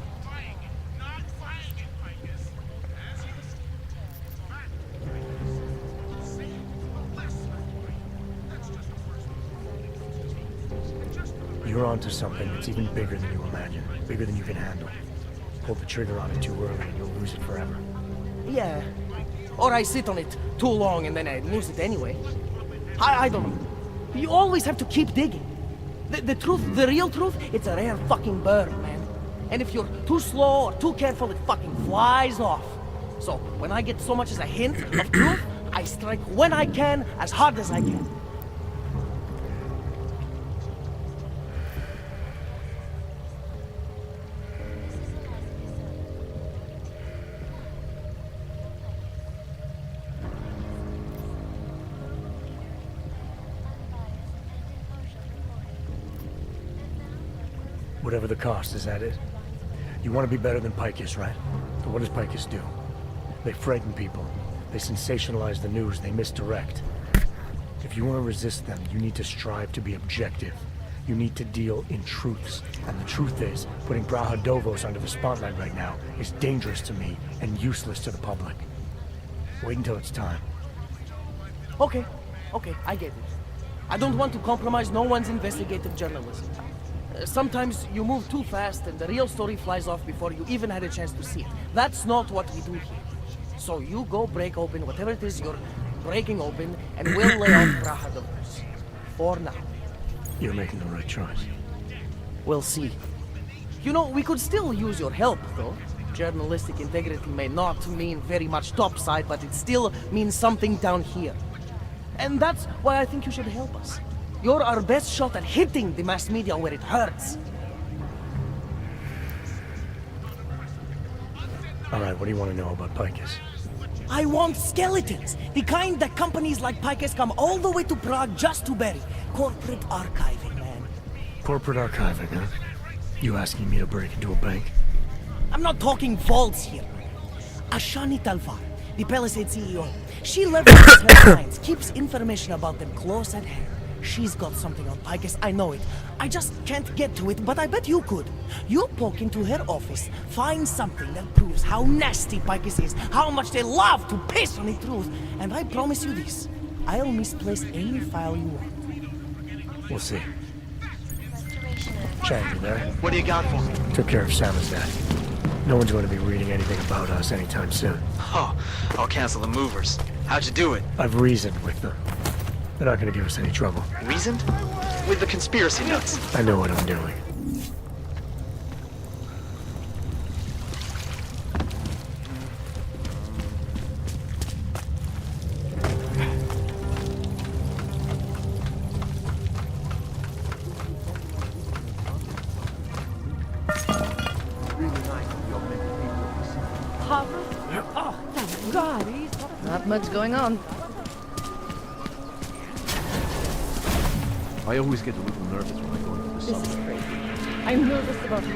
You're onto something that's even bigger than you imagine, bigger than you can handle. Pull the trigger on it too early and you'll lose it forever. Yeah. Or I sit on it too long and then I lose it anyway. I don't know. You always have to keep digging. The truth, the real truth, it's a rare fucking bird, man. And if you're too slow or too careful, it fucking flies off. So, when I get so much as a hint of truth, I strike when I can, as hard as I can. Whatever the cost, is that it? You want to be better than Picus, right? So what does Picus do? They frighten people. They sensationalize the news. They misdirect. If you want to resist them, you need to strive to be objective. You need to deal in truths. And the truth is, putting Prahadovos under the spotlight right now is dangerous to me and useless to the public. Wait until it's time. Okay, I get it. I don't want to compromise no one's investigative journalism. Sometimes you move too fast and the real story flies off before you even had a chance to see it. That's not what we do here. So you go break open whatever it is you're breaking open and we'll lay off Prahadovos. For now. You're making the right choice. We'll see. You know, we could still use your help, though. Journalistic integrity may not mean very much topside, but it still means something down here. And that's why I think you should help us. You're our best shot at hitting the mass media where it hurts. Alright, what do you want to know about Picus? I want skeletons. The kind that companies like Picus come all the way to Prague just to bury. Corporate archiving, man. Corporate archiving, huh? You asking me to break into a bank? I'm not talking vaults here. Ashani Talvar, the Palisade CEO. She leverages her clients, keeps information about them close at hand. She's got something on Picus, I know it. I just can't get to it, but I bet you could. You poke into her office, find something that proves how nasty Picus is, how much they love to piss on the truth, and I promise you this, I'll misplace any file you want. We'll see. Chang, you there? What do you got for me? Took care of Sam's dad. No one's going to be reading anything about us anytime soon. Oh, I'll cancel the movers. How'd you do it? I've reasoned with them. They're not going to give us any trouble. Reasoned? With the conspiracy nuts. I know what I'm doing. Harvard? Oh, thank God. Not much going on. I always get a little nervous when I go into the This subway. is crazy. I'm nervous about you.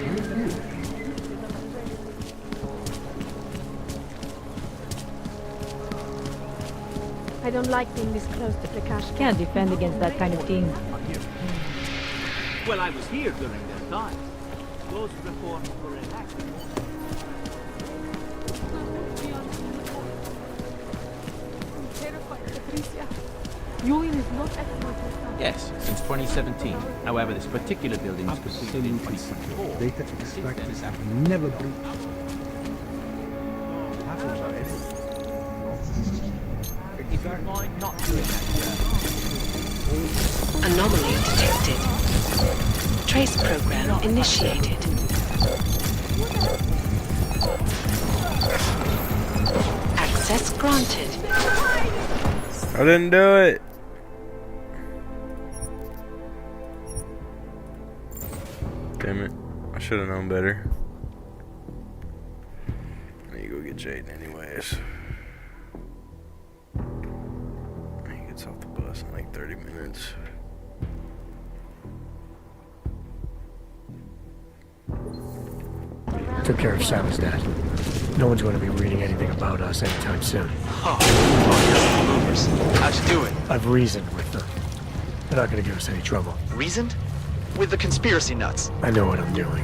I don't like being this close to Prakash. Can't defend against that kind of thing. Well, I was here during that time. Those reforms were enacted. I'm terrified, Patricia. Julian is not excellent. Yes, since 2017. However, this particular building was completed in Absolutely. 2024. Data extracted have never breached. Happens are everywhere. If you mind not doing that, Anomaly detected. Trace program initiated. Access granted. I didn't do it. Damn it. I should have known better. I need to go get Jaden anyways. He gets off the bus in like 30 minutes. Took care of Sal's dad. No one's going to be reading anything about us anytime soon. How'd you do it? I've reasoned with them. They're not going to give us any trouble. Reasoned? With the conspiracy nuts. I know what I'm doing.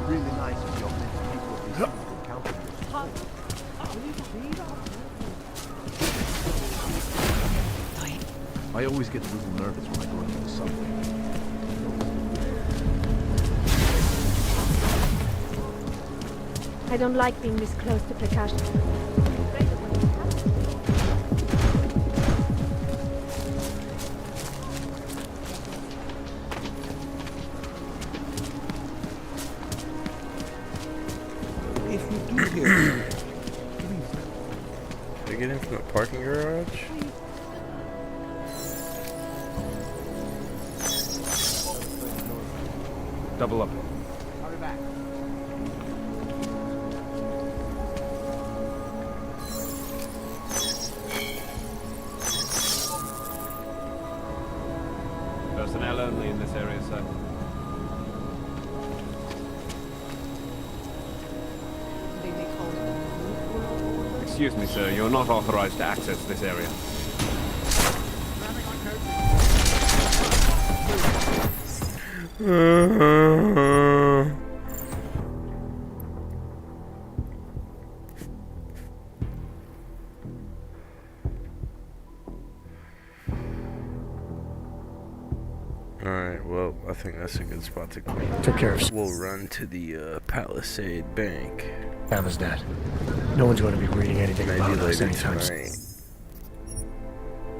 Really nice of your people to encounter this. I always get a little nervous when I go into the subway. I don't like being this close to Prakash. If you do hear, Did I get in from the parking garage? Double up. Hurry back. Personnel only in this area, sir. Excuse me, sir. You're not authorized to access this area. Alright, well, I think that's a good spot to clean. Took care of We'll run to the Palisade Bank. Sal's dad. No one's going to be reading anything Maybe about us later anytime soon. tonight.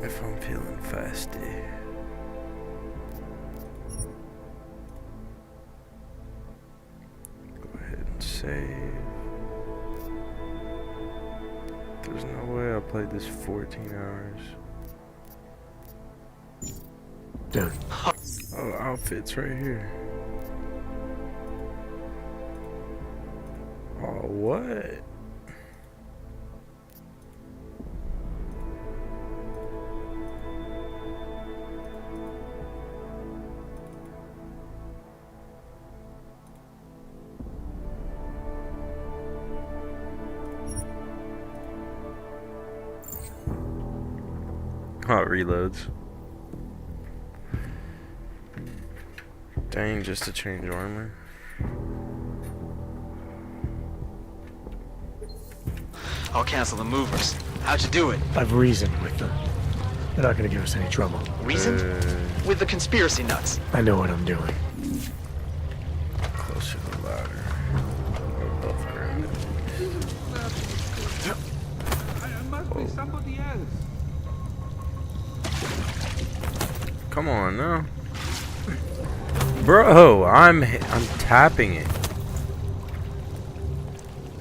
If I'm feeling fasty. Go ahead and save. There's no way I played this 14 hours. Dude. Oh, outfits right here. Oh, what? Oh, it reloads. Dang, just to change armor. I'll cancel the movers. How'd you do it? I've reasoned with them. They're not going to give us any trouble. Reasoned? With the conspiracy nuts. I know what I'm doing. Closer to the ladder. Above ground. must be somebody else. Come on now. Bro, I'm tapping it.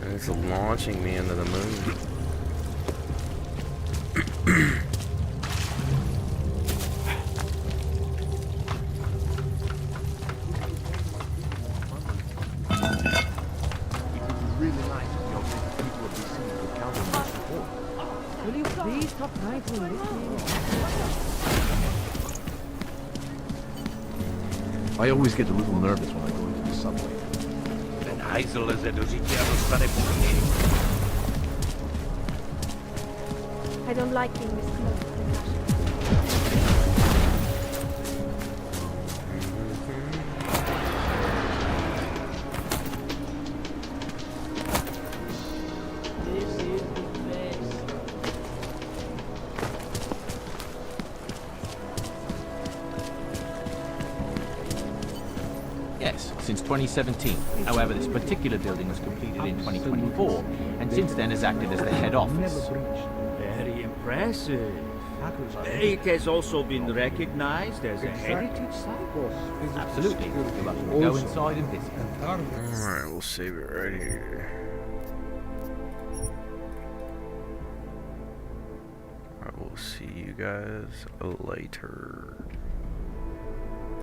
And it's launching me into the moon. Will you please stop trying to lick me? I always get a little nervous when I go into the subway. Ten hajzel leze do řitě a dostane puky. I don't like being this close to the passion. Yes, since 2017. However, this particular building was completed in 2024, and since then has acted as the head office. Very impressive. It has also been recognized as a heritage site. Absolutely. You're welcome to go inside and visit. Alright, we'll save it right here. Alright, we'll see you guys later.